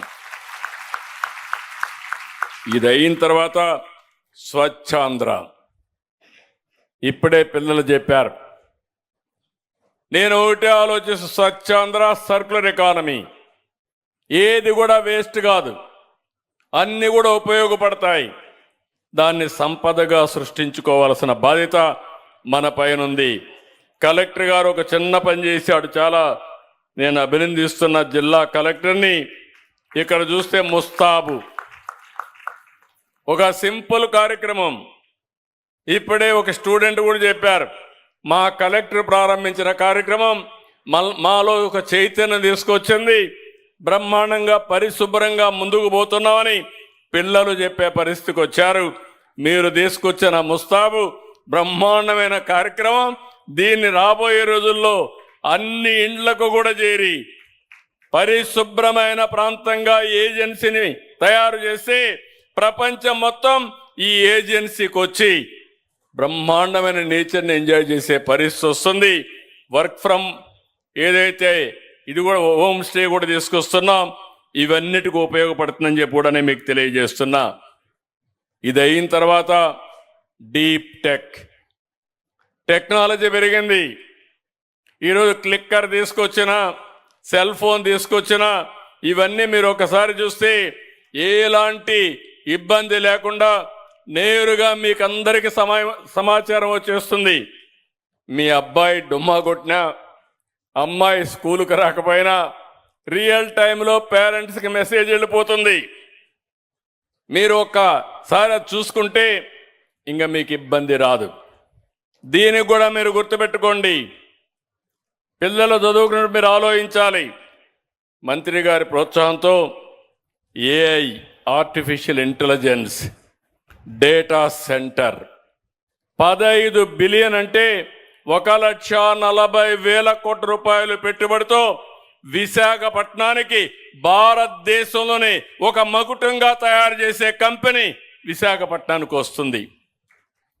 ఇది అయిన తర్వాత స్వచ్ఛాంధ్ర. ఇప్పుడే పిల్లలు చెప్పారు, నేను ఒకటే ఆలోచిస్తూ, స్వచ్ఛాంధ్ర, సర్క్యులర్ ఎకానమీ, ఏది కూడా వేస్ట్ కాదు, అన్ని కూడా ఉపయోగపడతాయి. దాన్ని సంపదగా సృష్టించుకోవాల్సిన బాధ్యత మన పైనుంది. కలెక్టర్ గారు ఒక చిన్న పని చేశాడు, చాలా నేను అభినందిస్తున్న జిల్లా కలెక్టర్ని. ఇక్కడ చూస్తే ముస్తాబు ఒక సింపుల్ కార్యక్రమం. ఇప్పుడే ఒక స్టూడెంట్ కూడా చెప్పారు, మా కలెక్టర్ ప్రారంభించిన కార్యక్రమం మాలో ఒక చైతన్యం తీసుకొచ్చింది, బ్రహ్మాండంగా పరిశుభ్రంగా ముందుకు పోతున్నామని పిల్లలు చెప్పే పరిస్థితికి వచ్చారు. మీరు తీసుకొచ్చిన ముస్తాబు బ్రహ్మాండమైన కార్యక్రమం. దీన్ని రాబోయే రోజుల్లో అన్ని ఇండ్లకు కూడా చేరి పరిశుభ్రమైన ప్రాంతంగా ఏజెన్సీని తయారు చేసి ప్రపంచం మొత్తం ఈ ఏజెన్సీకి వచ్చి బ్రహ్మాండమైన నేచర్ని ఎంజాయ్ చేసే పరిస్థితి వస్తుంది. వర్క్ ఫ్రమ్ ఏదైతే ఇది కూడా హోమ్ స్టే కూడా తీసుకొస్తున్నాం. ఇవన్నిటికీ ఉపయోగపడుతుందని చెప్పి కూడా నేను మీకు తెలియజేస్తున్నా. ఇది అయిన తర్వాత డీప్ టెక్నాలజీ పెరిగింది. ఈరోజు క్లిక్కర్ తీసుకొచ్చిన, సెల్ ఫోన్ తీసుకొచ్చిన, ఇవన్నీ మీరు ఒకసారి చూస్తే ఎలాంటి ఇబ్బంది లేకుండా నేరుగా మీకు అందరికీ సమాచారం వచ్చేస్తుంది. మీ అబ్బాయి డుమ్మా కొట్టినా, అమ్మాయి స్కూలుకు రాకపోయినా రియల్ టైంలో పేరెంట్స్కి మెసేజ్ వెళ్ళిపోతుంది. మీరు ఒక్కసారి చూసుకుంటే ఇంకా మీకు ఇబ్బంది రాదు. దీనికి కూడా మీరు గుర్తుపెట్టుకోండి, పిల్లలు చదువుకున్నట్టు మీరు ఆలోచించాలి. మంత్రి గారి ప్రోత్సాహంతో AI, artificial intelligence, data centre 15 billion అంటే 1,40,000 కోట్ల రూపాయలు పెట్టుబడితో విశాఖపట్నానికి భారతదేశంలోనే ఒక మకుటంగా తయారు చేసే కంపెనీ విశాఖపట్నానికి వస్తుంది.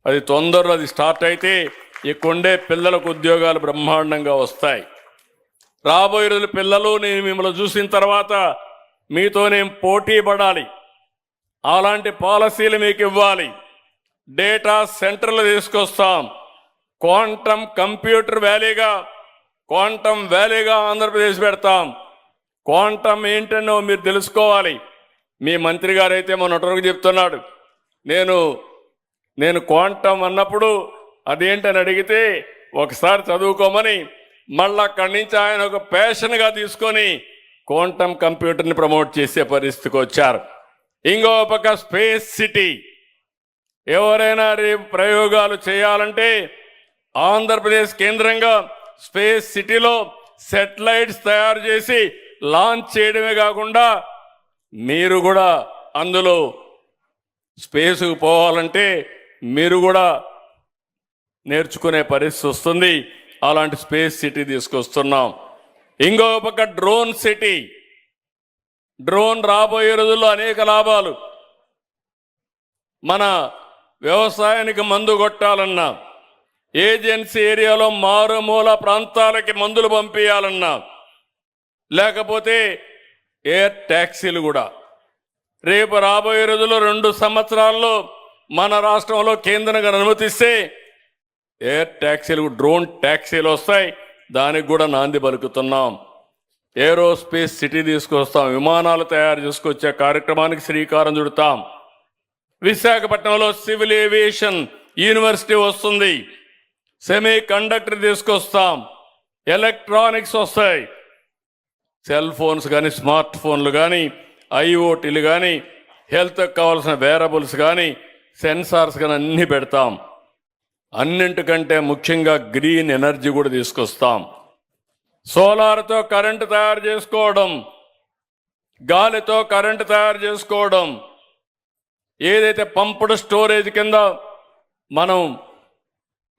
అది తొందరలో అది స్టార్ట్ అయితే ఇక్కడే పిల్లలకు ఉద్యోగాలు బ్రహ్మాండంగా వస్తాయి. రాబోయే రోజుల పిల్లలు నేను మిమ్మల్ని చూసిన తర్వాత మీతో నేను పోటీ పడాలి. అలాంటి పాలసీలు మీకు ఇవ్వాలి. డేటా సెంటర్లు తీసుకొస్తాం. క్వాంటమ్ కంప్యూటర్ వ్యాలీగా ఆంధ్రప్రదేశ్ పెడతాం. క్వాంటమ్ ఏంటనో మీరు తెలుసుకోవాలి. మీ మంత్రి గారు అయితే మొన్నటి చెప్తున్నాడు, నేను క్వాంటమ్ అన్నప్పుడు అదేంటని అడిగితే ఒకసారి చదువుకోమని మళ్ళీ అక్కడి నుంచి ఆయన ఒక ప్యాషన్గా తీసుకొని క్వాంటమ్ కంప్యూటర్ని ప్రమోట్ చేసే పరిస్థితికి వచ్చారు. ఇంకో పక్క స్పేస్ సిటీ, ఎవరైనా రేపు ప్రయోగాలు చేయాలంటే ఆంధ్రప్రదేశ్ కేంద్రంగా స్పేస్ సిటీలో సెటిలైట్స్ తయారు చేసి లాంచ్ చేయడమే కాకుండా మీరు కూడా అందులో స్పేస్కు పోవాలంటే మీరు కూడా నేర్చుకునే పరిస్థితి వస్తుంది. అలాంటి స్పేస్ సిటీ తీసుకొస్తున్నాం. ఇంకో పక్క డ్రోన్ సిటీ, డ్రోన్ రాబోయే రోజుల్లో అనేక లాభాలు. మన వ్యవసాయానికి మందు కొట్టాలన్నా, ఏజెన్సీ ఏరియాలో మారుమూల ప్రాంతాలకి మందులు పంపించాలన్నా, లేకపోతే ఎయిర్ ట్యాక్సీలు కూడా రేపు రాబోయే రోజుల్లో 2 సంవత్సరాల్లో మన రాష్ట్రంలో కేంద్రంగా అనుమతిస్తే ఎయిర్ ట్యాక్సీలు, డ్రోన్ ట్యాక్సీలు వస్తాయి. దానికి కూడా నాంది పలుకుతున్నాం. ఏరోస్పేస్ సిటీ తీసుకొస్తాం. విమానాలు తయారు చేసుకొచ్చే కార్యక్రమానికి శ్రీకారం చుడతాం. విశాఖపట్నంలో సివిల్ ఏవియేషన్ యూనివర్సిటీ వస్తుంది. సెమీ కండక్టర్ తీసుకొస్తాం. ఎలక్ట్రానిక్స్ వస్తాయి. సెల్ ఫోన్స్ కానీ, స్మార్ట్ ఫోన్లు కానీ, ఐఓటీలు కానీ, హెల్త్కి కావాల్సిన వేరబుల్స్ కానీ, సెన్సార్స్ కానీ అన్నీ పెడతాం. అన్నింటికంటే ముఖ్యంగా గ్రీన్ ఎనర్జీ కూడా తీసుకొస్తాం. సోలార్తో కరెంటు తయారు చేసుకోవడం, గాలితో కరెంటు తయారు చేసుకోవడం, ఏదైతే పంపుడు స్టోరేజ్ కింద మనం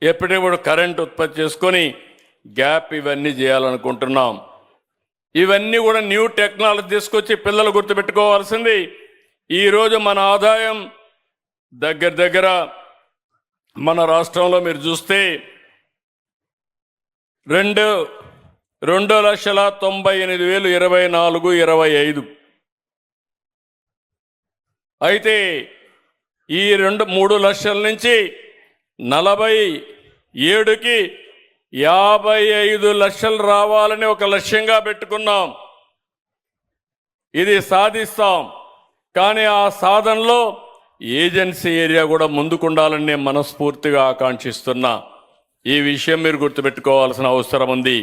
ఎప్పటికప్పుడు కరెంట్ ఉత్పత్తి చేసుకొని గ్యాప్ ఇవన్నీ చేయాలనుకుంటున్నాం. ఇవన్నీ కూడా న్యూ టెక్నాలజీ తీసుకొచ్చి పిల్లలు గుర్తుపెట్టుకోవాల్సింది. ఈరోజు మన ఆదాయం దగ్గర మన రాష్ట్రంలో మీరు చూస్తే 2,98,000 24-25. అయితే ఈ 3 లక్షల నుంచి 47కి 55 లక్షలు రావాలని ఒక లక్ష్యంగా పెట్టుకున్నాం. ఇది సాధిస్తాం. కానీ ఆ సాధనలో ఏజెన్సీ ఏరియా కూడా ముందుకుండాలని నేను మనస్ఫూర్తిగా ఆకాంక్షిస్తున్నా. ఈ విషయం మీరు గుర్తుపెట్టుకోవాల్సిన అవసరం ఉంది.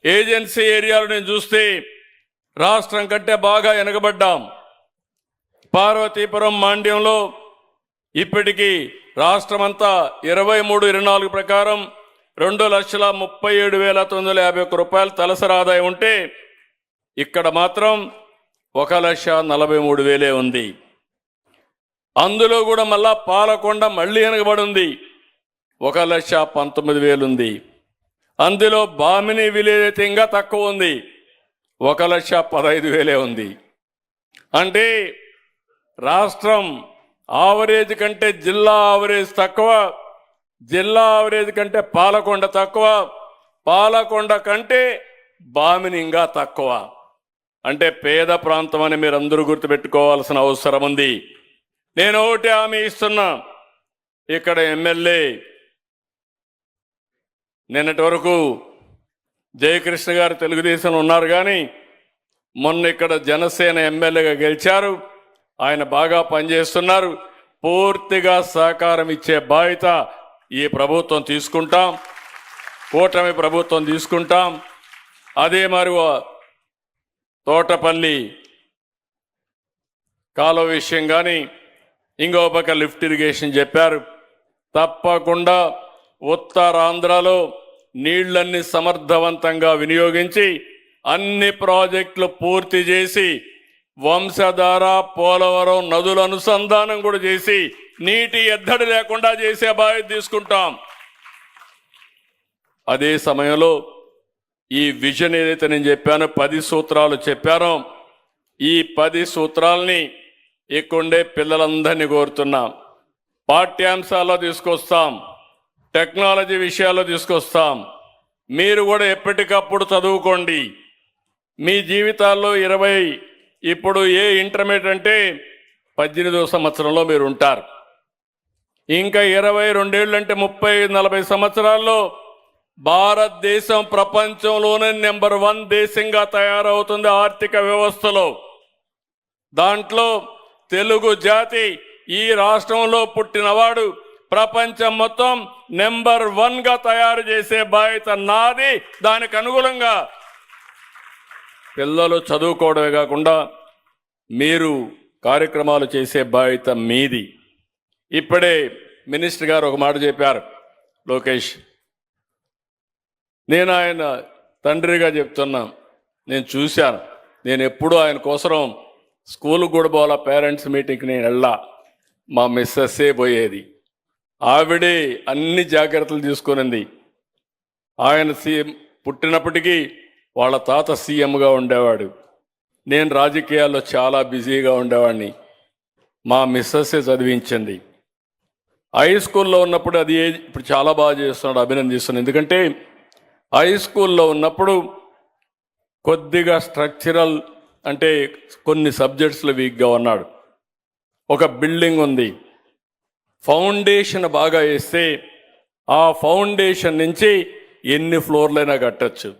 ఏజెన్సీ ఏరియాలో నేను చూస్తే రాష్ట్రం కంటే బాగా వెనకబడ్డాం. పార్వతీపురం మాండ్యంలో ఇప్పటికీ రాష్ట్రమంతా 23-24 ప్రకారం 2,37,951 రూపాయలు తలసరి ఆదాయం ఉంటే ఇక్కడ మాత్రం 1,43,000 ఉంది. అందులో కూడా మళ్ళా పాలకొండ మళ్ళీ వెనకబడి ఉంది, 1,19,000 ఉంది. అందులో బామిని విలేజ్ అయితే ఇంకా తక్కువ ఉంది, 1,15,000 ఉంది. అంటే రాష్ట్రం ఆవరేజ్ కంటే జిల్లా ఆవరేజ్ తక్కువ, జిల్లా ఆవరేజ్ కంటే పాలకొండ తక్కువ, పాలకొండ కంటే బామిని ఇంకా తక్కువ. అంటే పేద ప్రాంతం అని మీరు అందరూ గుర్తుపెట్టుకోవాల్సిన అవసరం ఉంది. నేను ఒకటి హామీ ఇస్తున్నా, ఇక్కడ ఎమ్మెల్యే నిన్నటి వరకు జయకృష్ణ గారు తెలుగుదేశంలో ఉన్నారు, కానీ మొన్న ఇక్కడ జనసేన ఎమ్మెల్యేగా గెలిచారు. ఆయన బాగా పనిచేస్తున్నారు. పూర్తిగా సహకారం ఇచ్చే బాధ్యత ఈ ప్రభుత్వం తీసుకుంటాం, కూటమి ప్రభుత్వం తీసుకుంటాం. అదే మరి తోటపల్లి కాలువ విషయం కానీ, ఇంకో పక్క లిఫ్ట్ ఇరిగేషన్ చెప్పారు. తప్పకుండా ఉత్తరాంధ్రలో నీళ్లన్నీ సమర్థవంతంగా వినియోగించి అన్ని ప్రాజెక్టులు పూర్తి చేసి వంశధార, పోలవరం నదుల అనుసంధానం కూడా చేసి నీటి ఎద్దడి లేకుండా చేసే బాధ్యత తీసుకుంటాం. అదే సమయంలో ఈ విజన్ ఏదైతే నేను చెప్పానో 10 సూత్రాలు చెప్పానో, ఈ 10 సూత్రాలని ఇక్కడుండే పిల్లలందరినీ కోరుతున్నాం. పాఠ్యాంశాల్లో తీసుకొస్తాం, టెక్నాలజీ విషయాల్లో తీసుకొస్తాం. మీరు కూడా ఎప్పటికప్పుడు చదువుకోండి. మీ జీవితాల్లో ఇప్పుడు ఏ ఇంటర్మీడియట్ అంటే 18వ సంవత్సరంలో మీరు ఉంటారు. ఇంకా 22 ఏళ్ళు అంటే 30-40 సంవత్సరాల్లో భారతదేశం ప్రపంచంలోనే నెంబర్ 1 దేశంగా తయారవుతుంది ఆర్థిక వ్యవస్థలో. దాంట్లో తెలుగు జాతి ఈ రాష్ట్రంలో పుట్టినవాడు ప్రపంచం మొత్తం నెంబర్ 1గా తయారు చేసే బాధ్యత నాది. దానికి అనుగుణంగా పిల్లలు చదువుకోవడమే కాకుండా మీరు కార్యక్రమాలు చేసే బాధ్యత మీది. ఇప్పుడే మినిస్టర్ గారు ఒక మాట చెప్పారు, లోకేష్. నేను ఆయన తండ్రిగా చెప్తున్నా, నేను చూశాను. నేను ఎప్పుడూ ఆయన కోసం స్కూల్కి కూడా పోవాలా, పేరెంట్స్ మీటింగ్కి నేను వెళ్ళా, మా మిస్సెస్సే పోయేది. ఆవిడే అన్ని జాగ్రత్తలు తీసుకునింది. ఆయన సీఎం పుట్టినప్పటికీ వాళ్ళ తాత సీఎంగా ఉండేవాడు. నేను రాజకీయాల్లో చాలా బిజీగా ఉండేవాడిని. మా మిస్సెస్సే చదివించింది. హై స్కూల్లో ఉన్నప్పుడు అది ఇప్పుడు చాలా బాగా చేస్తున్నాడు, అభినందిస్తున్నాడు. ఎందుకంటే హై స్కూల్లో ఉన్నప్పుడు కొద్దిగా స్ట్రక్చరల్ అంటే కొన్ని సబ్జెక్ట్స్లో వీక్గా ఉన్నాడు. ఒక బిల్డింగ్ ఉంది, ఫౌండేషన్ బాగా వేస్తే ఆ ఫౌండేషన్ నుంచి ఎన్ని ఫ్లోర్లైనా కట్టచ్చు.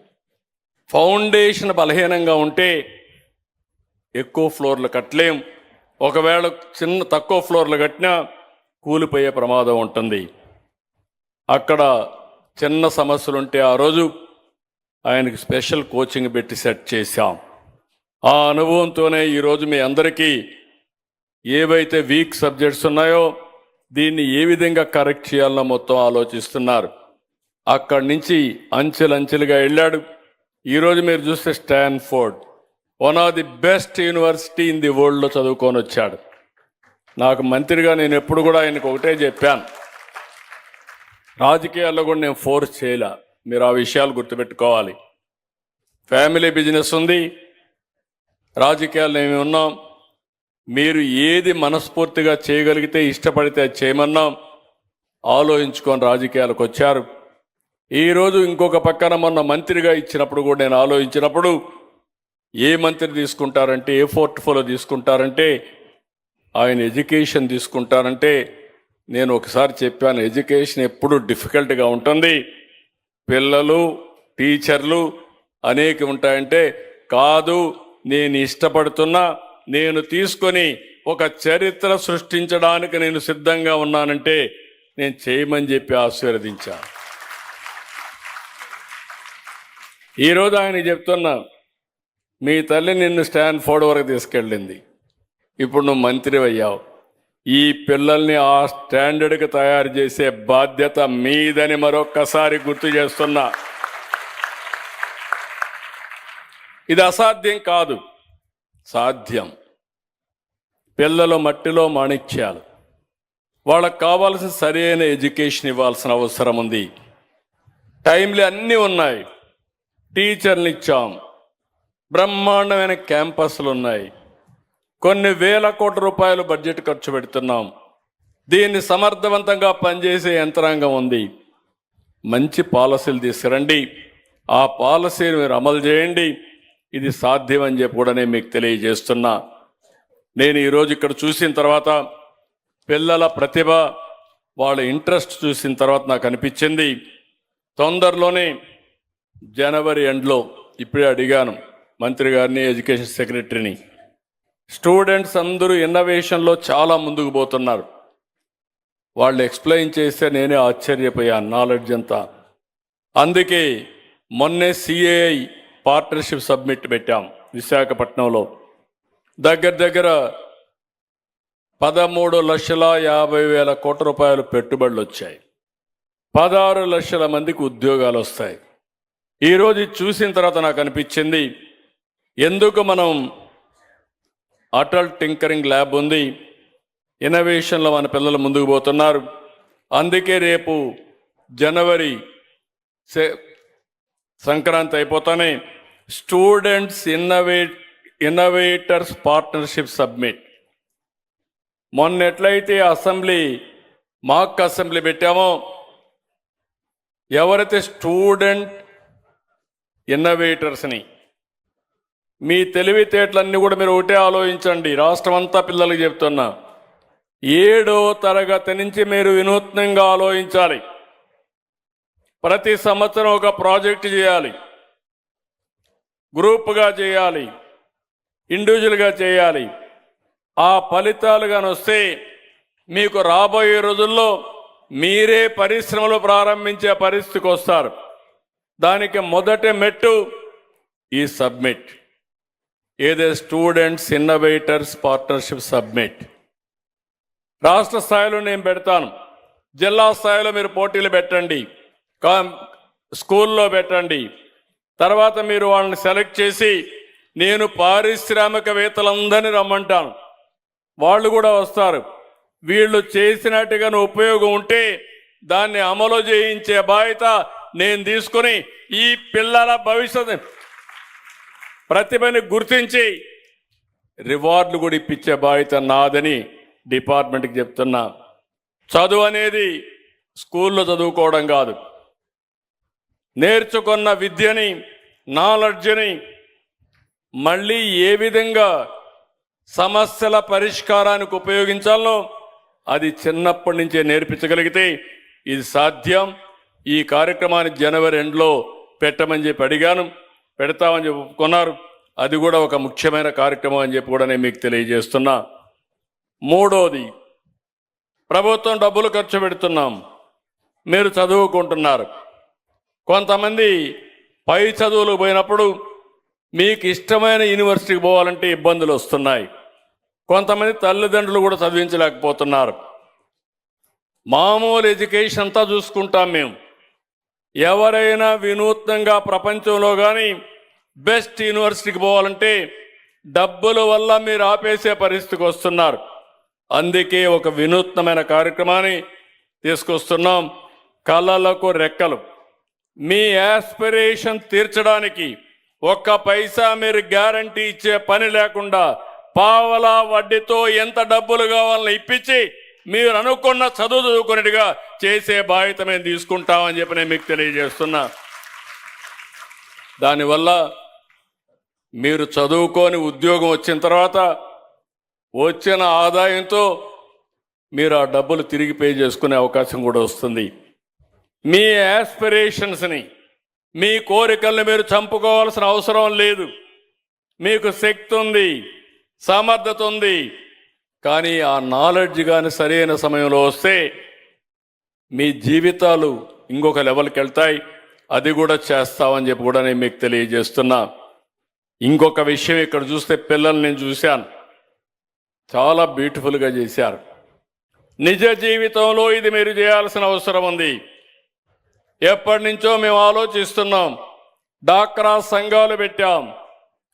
ఫౌండేషన్ బలహీనంగా ఉంటే ఎక్కువ ఫ్లోర్లు కట్టలేం. ఒకవేళ తక్కువ ఫ్లోర్లు కట్టినా కూలిపోయే ప్రమాదం ఉంటుంది. అక్కడ చిన్న సమస్యలుంటే ఆ రోజు ఆయనకి స్పెషల్ కోచింగ్ పెట్టి సెట్ చేశాం. ఆ అనుభవంతోనే ఈరోజు మీ అందరికీ ఏవైతే వీక్ సబ్జెక్ట్స్ ఉన్నాయో దీన్ని ఏ విధంగా కరెక్ట్ చేయాలనో మొత్తం ఆలోచిస్తున్నారు. అక్కడి నుంచి అంచెలంచెలుగా వెళ్ళాడు. ఈరోజు మీరు చూస్తే Stanford, one of the best university in the వరల్డ్లో చదువుకొని వచ్చాడు. నాకు మంత్రిగా నేను ఎప్పుడు కూడా ఆయనకు ఒకటే చెప్పాను, రాజకీయాల్లో కూడా నేను ఫోర్స్ చేయలే. మీరు ఆ విషయాలు గుర్తుపెట్టుకోవాలి. ఫ్యామిలీ బిజినెస్ ఉంది, రాజకీయాల్లో ఏమి ఉన్నాం. మీరు ఏది మనస్ఫూర్తిగా చేయగలిగితే, ఇష్టపడితే అది చేయమన్నాం. ఆలోచించుకొని రాజకీయాలకు వచ్చారు. ఈరోజు ఇంకొక పక్కన మొన్న మంత్రిగా ఇచ్చినప్పుడు కూడా నేను ఆలోచించినప్పుడు ఏ మంత్రి తీసుకుంటారంటే, ఏ పోర్ట్ఫోలియో తీసుకుంటారంటే ఆయన ఎడ్యుకేషన్ తీసుకుంటారంటే, నేను ఒకసారి చెప్పాను, ఎడ్యుకేషన్ ఎప్పుడు డిఫికల్ట్గా ఉంటుంది, పిల్లలు టీచర్లు అనేక ఉంటాయంటే, కాదు నేను ఇష్టపడుతున్నా, నేను తీసుకొని ఒక చరిత్ర సృష్టించడానికి నేను సిద్ధంగా ఉన్నానంటే నేను చేయమని చెప్పి ఆశీర్వదించాను. ఈరోజు ఆయన చెప్తున్నా, మీ తల్లి నిన్ను స్టాన్ఫోర్డ్ వరకు తీసుకెళ్ళింది, ఇప్పుడు నువ్వు మంత్రి అయ్యావు. ఈ పిల్లల్ని ఆ స్టాండర్డ్కి తయారు చేసే బాధ్యత మీదని మరొక్కసారి గుర్తు చేస్తున్నా. ఇది అసాధ్యం కాదు, సాధ్యం. పిల్లలు మట్టిలో మాణిక్యాలు, వాళ్ళకు కావాల్సిన సరైన ఎడ్యుకేషన్ ఇవ్వాల్సిన అవసరం ఉంది. టైంలు అన్నీ ఉన్నాయి, టీచర్లు ఇచ్చాం, బ్రహ్మాండమైన క్యాంపస్లు ఉన్నాయి, కొన్ని వేల కోట్ల రూపాయలు బడ్జెట్ ఖర్చు పెడుతున్నాం. దీన్ని సమర్థవంతంగా పనిచేసే యంత్రాంగం ఉంది. మంచి పాలసీలు తీసుకురండి, ఆ పాలసీని మీరు అమలు చేయండి. ఇది సాధ్యం అని చెప్పి కూడా నేను మీకు తెలియజేస్తున్నా. నేను ఈరోజు ఇక్కడ చూసిన తర్వాత పిల్లల ప్రతిభ, వాళ్ళ ఇంట్రెస్ట్ చూసిన తర్వాత నాకు అనిపించింది, తొందరలోనే జనవరి ఎండ్లో, ఇప్పుడే అడిగాను మంత్రి గారిని, ఎడ్యుకేషన్ సెక్రటరీని, స్టూడెంట్స్ అందరూ ఇన్నోవేషన్లో చాలా ముందుకు పోతున్నారు. వాళ్ళు ఎక్స్ప్లెయిన్ చేస్తే నేనే ఆశ్చర్యపోయాను, నాలెడ్జ్ అంతా. అందుకే మొన్నే సిఏఐ పార్ట్నర్షిప్ సబ్మిట్ పెట్టాం విశాఖపట్నంలో. దగ్గర 13,50,000 కోట్ల రూపాయలు పెట్టుబడులు వచ్చాయి, 16 లక్షల మందికి ఉద్యోగాలు వస్తాయి. ఈరోజు ఇది చూసిన తర్వాత నాకు అనిపించింది, ఎందుకు మనం అటల్ టింకరింగ్ ల్యాబ్ ఉంది, ఇన్నోవేషన్లో మన పిల్లలు ముందుకు పోతున్నారు. అందుకే రేపు జనవరి సంక్రాంతి అయిపోతానే స్టూడెంట్స్ ఇన్నోవేటర్స్ పార్ట్నర్షిప్ సబ్మిట్. మొన్న ఎట్లయితే మాక్ అసెంబ్లీ పెట్టామో, ఎవరైతే స్టూడెంట్ ఇన్నోవేటర్స్ని, మీ తెలివితేటలన్నీ కూడా మీరు ఒకటే ఆలోచించండి. రాష్ట్రం అంతా పిల్లలకి చెప్తున్నా, 7వ తరగతి నుంచి మీరు వినూత్నంగా ఆలోచించాలి. ప్రతి సంవత్సరం ఒక ప్రాజెక్ట్ చేయాలి, గ్రూప్గా చేయాలి, ఇండివిజువల్గా చేయాలి. ఆ ఫలితాలు కానీ వస్తే మీకు రాబోయే రోజుల్లో మీరే పరిశ్రమలు ప్రారంభించే పరిస్థితికి వస్తారు. దానికి మొదటి మెట్టు ఈ సబ్మిట్, ఏదే స్టూడెంట్స్ ఇన్నోవేటర్స్ పార్ట్నర్షిప్ సబ్మిట్. రాష్ట్ర స్థాయిలో నేను పెడతాను, జిల్లా స్థాయిలో మీరు పోటీలు పెట్టండి, స్కూల్లో పెట్టండి. తర్వాత మీరు వాళ్ళని సెలెక్ట్ చేసి నేను పారిశ్రామికవేత్తలందరినీ రమ్మంటాను, వాళ్ళు కూడా వస్తారు. వీళ్ళు చేసినట్టుగా ఉపయోగం ఉంటే దాన్ని అమలు చేయించే బాధ్యత నేను తీసుకుని ఈ పిల్లల భవిష్యత్తు ప్రతిభని గుర్తించి రివార్డులు కూడా ఇప్పించే బాధ్యత నాదని డిపార్ట్మెంట్కి చెప్తున్నా. చదువు అనేది స్కూల్లో చదువుకోవడం కాదు, నేర్చుకున్న విద్యని నాలెడ్జ్ని మళ్ళీ ఏ విధంగా సమస్యల పరిష్కారానికి ఉపయోగించాలో అది చిన్నప్పటి నుంచే నేర్పించగలిగితే ఇది సాధ్యం. ఈ కార్యక్రమాన్ని జనవరి 2లో పెట్టమని చెప్పి అడిగాను, పెడతామని చెప్పి ఒప్పుకున్నారు. అది కూడా ఒక ముఖ్యమైన కార్యక్రమం అని చెప్పి కూడా నేను మీకు తెలియజేస్తున్నా. మూడోది, ప్రభుత్వం డబ్బులు ఖర్చు పెడుతున్నాం, మీరు చదువుకుంటున్నారు. కొంతమంది పై చదువులు పోయినప్పుడు మీకు ఇష్టమైన యూనివర్సిటీకి పోవాలంటే ఇబ్బందులు వస్తున్నాయి. కొంతమంది తల్లిదండ్రులు కూడా చదివించలేకపోతున్నారు. మామూలు ఎడ్యుకేషన్ అంతా చూసుకుంటాం మేము. ఎవరైనా వినూత్నంగా ప్రపంచంలో కానీ బెస్ట్ యూనివర్సిటీకి పోవాలంటే డబ్బుల వల్ల మీరు ఆపేసే పరిస్థితికి వస్తున్నారు. అందుకే ఒక వినూత్నమైన కార్యక్రమాన్ని తీసుకొస్తున్నాం, కళలకు రెక్కలు. మీ యాస్పిరేషన్ తీర్చడానికి ఒక్క పైసా మీరు గ్యారంటీ ఇచ్చే పని లేకుండా పావలా వడ్డీతో ఎంత డబ్బులు కావాలని ఇప్పించి మీరు అనుకున్న చదువుకునేట్టుగా చేసే బాధ్యత మేము తీసుకుంటామని చెప్పి నేను మీకు తెలియజేస్తున్నా. దానివల్ల మీరు చదువుకొని ఉద్యోగం వచ్చిన తర్వాత వచ్చిన ఆదాయంతో మీరు ఆ డబ్బులు తిరిగి పే చేసుకునే అవకాశం కూడా వస్తుంది. మీ యాస్పిరేషన్స్ని, మీ కోరికల్ని మీరు చంపుకోవాల్సిన అవసరం లేదు. మీకు శక్తి ఉంది, సమర్థత ఉంది. కానీ ఆ నాలెడ్జ్ కానీ సరైన సమయంలో వస్తే మీ జీవితాలు ఇంకొక లెవెల్కి వెళ్తాయి. అది కూడా చేస్తామని చెప్పి కూడా నేను మీకు తెలియజేస్తున్నా. ఇంకొక విషయం, ఇక్కడ చూస్తే పిల్లల్ని నేను చూశాను, చాలా బ్యూటిఫుల్గా చేశారు. నిజ జీవితంలో ఇది మీరు చేయాల్సిన అవసరం ఉంది. ఎప్పటి నుంచో మేము ఆలోచిస్తున్నాం, డాక్రా సంఘాలు పెట్టాం,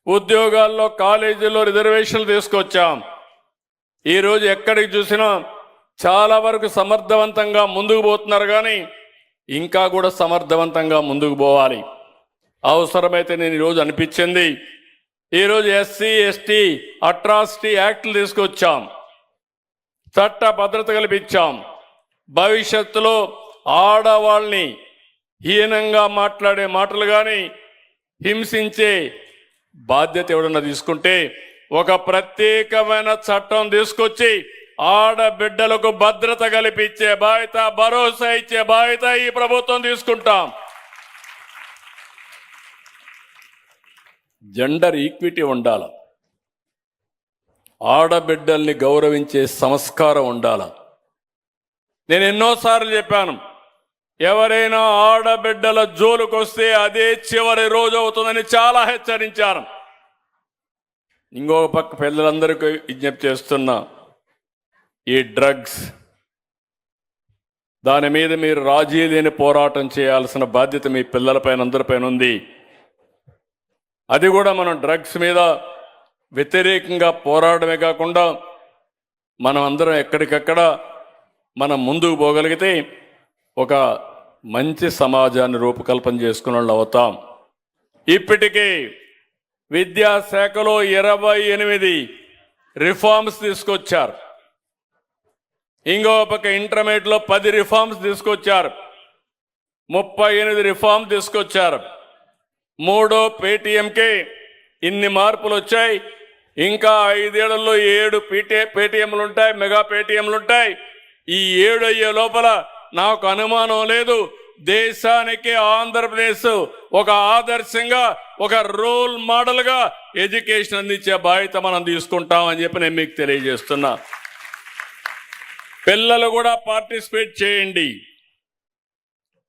ఉద్యోగాల్లో కాలేజీల్లో రిజర్వేషన్లు తీసుకొచ్చాం. ఈరోజు ఎక్కడికి చూసినా చాలా వరకు సమర్థవంతంగా ముందుకు పోతున్నారు, కానీ ఇంకా కూడా సమర్థవంతంగా ముందుకు పోవాలి. అవసరమైతే నేను ఈరోజు అనిపించింది, ఈరోజు ఎస్సీ ఎస్టీ అట్రాసిటీ యాక్ట్లు తీసుకొచ్చాం, చట్ట భద్రత కల్పించాం. భవిష్యత్తులో ఆడవాళ్ళని హీనంగా మాట్లాడే మాటలు కానీ హింసించే బాధ్యత ఎవడన్నా తీసుకుంటే ఒక ప్రత్యేకమైన చట్టం తీసుకొచ్చి ఆడబిడ్డలకు భద్రత కల్పించే బాధ్యత, భరోసా ఇచ్చే బాధ్యత ఈ ప్రభుత్వం తీసుకుంటాం. జెండర్ ఈక్విటీ ఉండాలి, ఆడబిడ్డల్ని గౌరవించే సంస్కారం ఉండాలి. నేను ఎన్నోసార్లు చెప్పాను, ఎవరైనా ఆడబిడ్డల జోలుకొస్తే అదే చివరి రోజు అవుతుందని చాలా హెచ్చరించాను. ఇంకొక పక్క పిల్లలందరికీ విజ్ఞప్తి చేస్తున్నా, ఈ డ్రగ్స్ దాని మీద మీరు రాజీ లేని పోరాటం చేయాల్సిన బాధ్యత మీ పిల్లలపైన అందరిపైన ఉంది. అది కూడా మనం డ్రగ్స్ మీద వ్యతిరేకంగా పోరాడమే కాకుండా మనం అందరం ఎక్కడికక్కడ మనం ముందుకు పోగలిగితే ఒక మంచి సమాజాన్ని రూపకల్పన చేసుకునే వాళ్ళు అవుతాం. ఇప్పటికే విద్యాశాఖలో 28 రిఫార్మ్స్ తీసుకొచ్చారు. ఇంకో పక్క ఇంటర్మీడియట్లో 10 రిఫార్మ్స్ తీసుకొచ్చారు. 38 రిఫార్మ్ తీసుకొచ్చారు. 3వ పేటీఎంకే ఇన్ని మార్పులు వచ్చాయి. ఇంకా 5 ఏళ్లలో 7 పేటీఎంలు ఉంటాయి, మెగా పేటీఎంలు ఉంటాయి. ఈ 7 అయ్యే లోపల నాకు అనుమానం లేదు, దేశానికి ఆంధ్రప్రదేశ్ ఒక ఆదర్శంగా, ఒక రోల్ మోడల్గా ఎడ్యుకేషన్ అందించే బాధ్యత మనం తీసుకుంటామని చెప్పి నేను మీకు తెలియజేస్తున్నా. పిల్లలు కూడా పార్టిసిపేట్ చేయండి,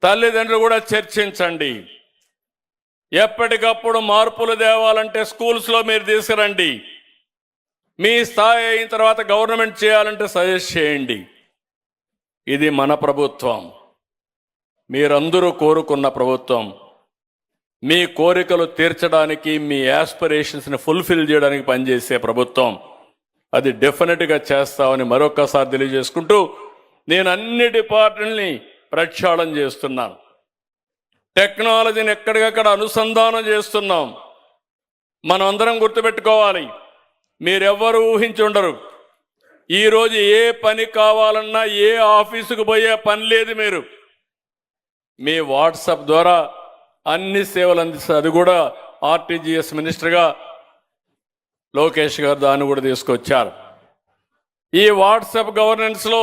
తల్లిదండ్రులు కూడా చర్చించండి. ఎప్పటికప్పుడు మార్పులు తేవాలంటే స్కూల్స్లో మీరు తీసుకురండి. మీ స్థాయి అయిన తర్వాత గవర్నమెంట్ చేయాలంటే సజెస్ట్ చేయండి. ఇది మన ప్రభుత్వం, మీరందరూ కోరుకున్న ప్రభుత్వం. మీ కోరికలు తీర్చడానికి, మీ యాస్పిరేషన్స్ని ఫుల్ఫిల్ చేయడానికి పనిచేసే ప్రభుత్వం. అది డెఫినెట్గా చేస్తామని మరొక్కసారి తెలియజేసుకుంటూ నేను అన్ని డిపార్ట్మెంట్ని ప్రక్షాళన చేస్తున్నాను. టెక్నాలజీని ఎక్కడికక్కడ అనుసంధానం చేస్తున్నాం. మనం అందరం గుర్తుపెట్టుకోవాలి, మీరెవ్వరూ ఊహించుండరు. ఈరోజు ఏ పని కావాలన్నా ఏ ఆఫీసుకు పోయే పని లేదు. మీరు మీ వాట్సాప్ ద్వారా అన్ని సేవలు అందిస్తారు. అది కూడా ఆర్టీజీఎస్ మినిస్టర్గా లోకేష్ గారు దాన్ని కూడా తీసుకొచ్చారు. ఈ వాట్సాప్ గవర్నెన్స్లో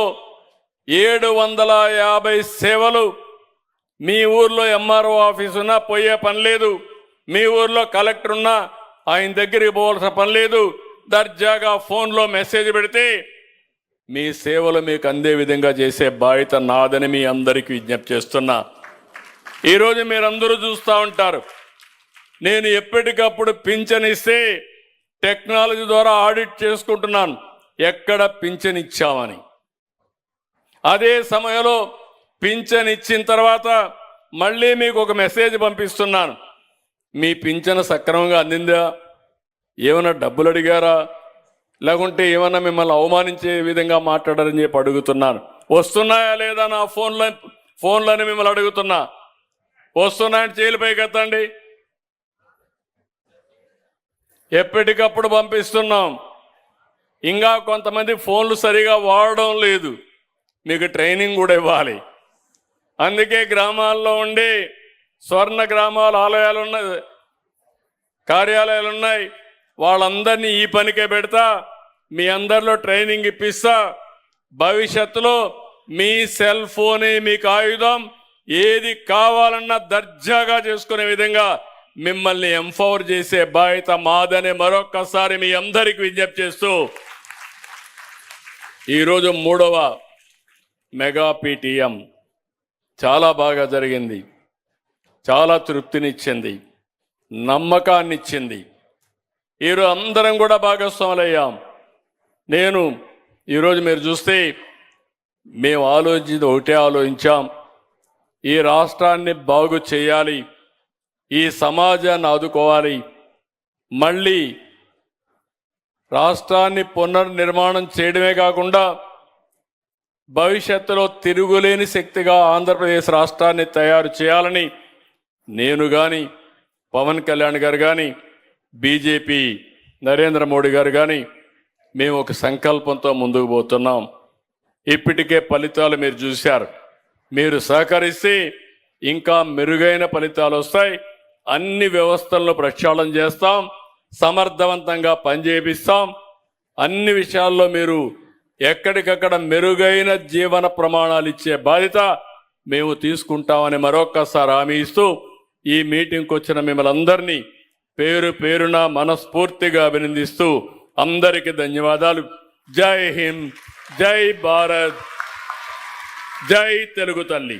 750 సేవలు. మీ ఊర్లో ఎంఆర్ఓ ఆఫీస్ ఉన్నా పోయే పని లేదు, మీ ఊర్లో కలెక్టర్ ఉన్నా ఆయన దగ్గరికి పోవాల్సిన పని లేదు. దర్జాగా ఫోన్లో మెసేజ్ పెడితే మీ సేవలు మీకు అందే విధంగా చేసే బాధ్యత నాదని మీ అందరికీ విజ్ఞప్తి చేస్తున్నా. ఈరోజు మీరందరూ చూస్తూ ఉంటారు, నేను ఎప్పటికప్పుడు పింఛన్ ఇస్తే టెక్నాలజీ ద్వారా ఆడిట్ చేసుకుంటున్నాను ఎక్కడ పింఛన్ ఇచ్చామని. అదే సమయంలో పింఛన్ ఇచ్చిన తర్వాత మళ్ళీ మీకు ఒక మెసేజ్ పంపిస్తున్నాను, మీ పింఛన్ సక్రమంగా అందిందా, ఏమైనా డబ్బులు అడిగారా, లేకుంటే ఏమన్నా మిమ్మల్ని అవమానించే విధంగా మాట్లాడారని చెప్పి అడుగుతున్నాను. వస్తున్నాయా లేదా నా ఫోన్లని మిమ్మల్ని అడుగుతున్నా. వస్తున్నాయని జైలుపైకి ఎత్తండి. ఎప్పటికప్పుడు పంపిస్తున్నాం. ఇంకా కొంతమంది ఫోన్లు సరిగా వాడడం లేదు, మీకు ట్రైనింగ్ కూడా ఇవ్వాలి. అందుకే గ్రామాల్లో ఉండి స్వర్ణ గ్రామాల ఆలయాలు ఉన్నాయి, కార్యాలయాలు ఉన్నాయి, వాళ్ళందరినీ ఈ పనికే పెడతా, మీ అందరిలో ట్రైనింగ్ ఇప్పిస్తా. భవిష్యత్తులో మీ సెల్ ఫోనే మీకు ఆయుధం. ఏది కావాలన్నా దర్జాగా చేసుకునే విధంగా మిమ్మల్ని ఎంపవర్ చేసే బాధ్యత మాదని మరొక్కసారి మీ అందరికి విజ్ఞప్తి చేస్తూ, ఈరోజు 3వ మెగా పీటీఎం చాలా బాగా జరిగింది, చాలా తృప్తినిచ్చింది, నమ్మకాన్ని ఇచ్చింది. ఈరోజు అందరం కూడా భాగస్వాములయ్యాం. నేను ఈరోజు మీరు చూస్తే మేము ఒకటే ఆలోచించాం, ఈ రాష్ట్రాన్ని బాగు చేయాలి, ఈ సమాజాన్ని ఆదుకోవాలి, మళ్ళీ రాష్ట్రాన్ని పునర్నిర్మాణం చేయడమే కాకుండా భవిష్యత్తులో తిరుగులేని శక్తిగా ఆంధ్రప్రదేశ్ రాష్ట్రాన్ని తయారు చేయాలని నేను కానీ, పవన్ కళ్యాణ్ గారు కానీ, బీజేపీ నరేంద్ర మోడీ గారు కానీ మేము ఒక సంకల్పంతో ముందుకు పోతున్నాం. ఇప్పటికే ఫలితాలు మీరు చూశారు. మీరు సహకరిస్తే ఇంకా మెరుగైన ఫలితాలు వస్తాయి. అన్ని వ్యవస్థలను ప్రక్షాళన చేస్తాం, సమర్థవంతంగా పనిచేపిస్తాం. అన్ని విషయాల్లో మీరు ఎక్కడికక్కడ మెరుగైన జీవన ప్రమాణాలు ఇచ్చే బాధ్యత మేము తీసుకుంటామని మరొక్కసారి హామీ ఇస్తూ ఈ మీటింగ్కి వచ్చిన మిమ్మల్ని అందరినీ పేరు పేరున మనస్ఫూర్తిగా అభినందిస్తూ అందరికీ ధన్యవాదాలు. జై హింద్, జై భారత్, జై తెలుగు తల్లి.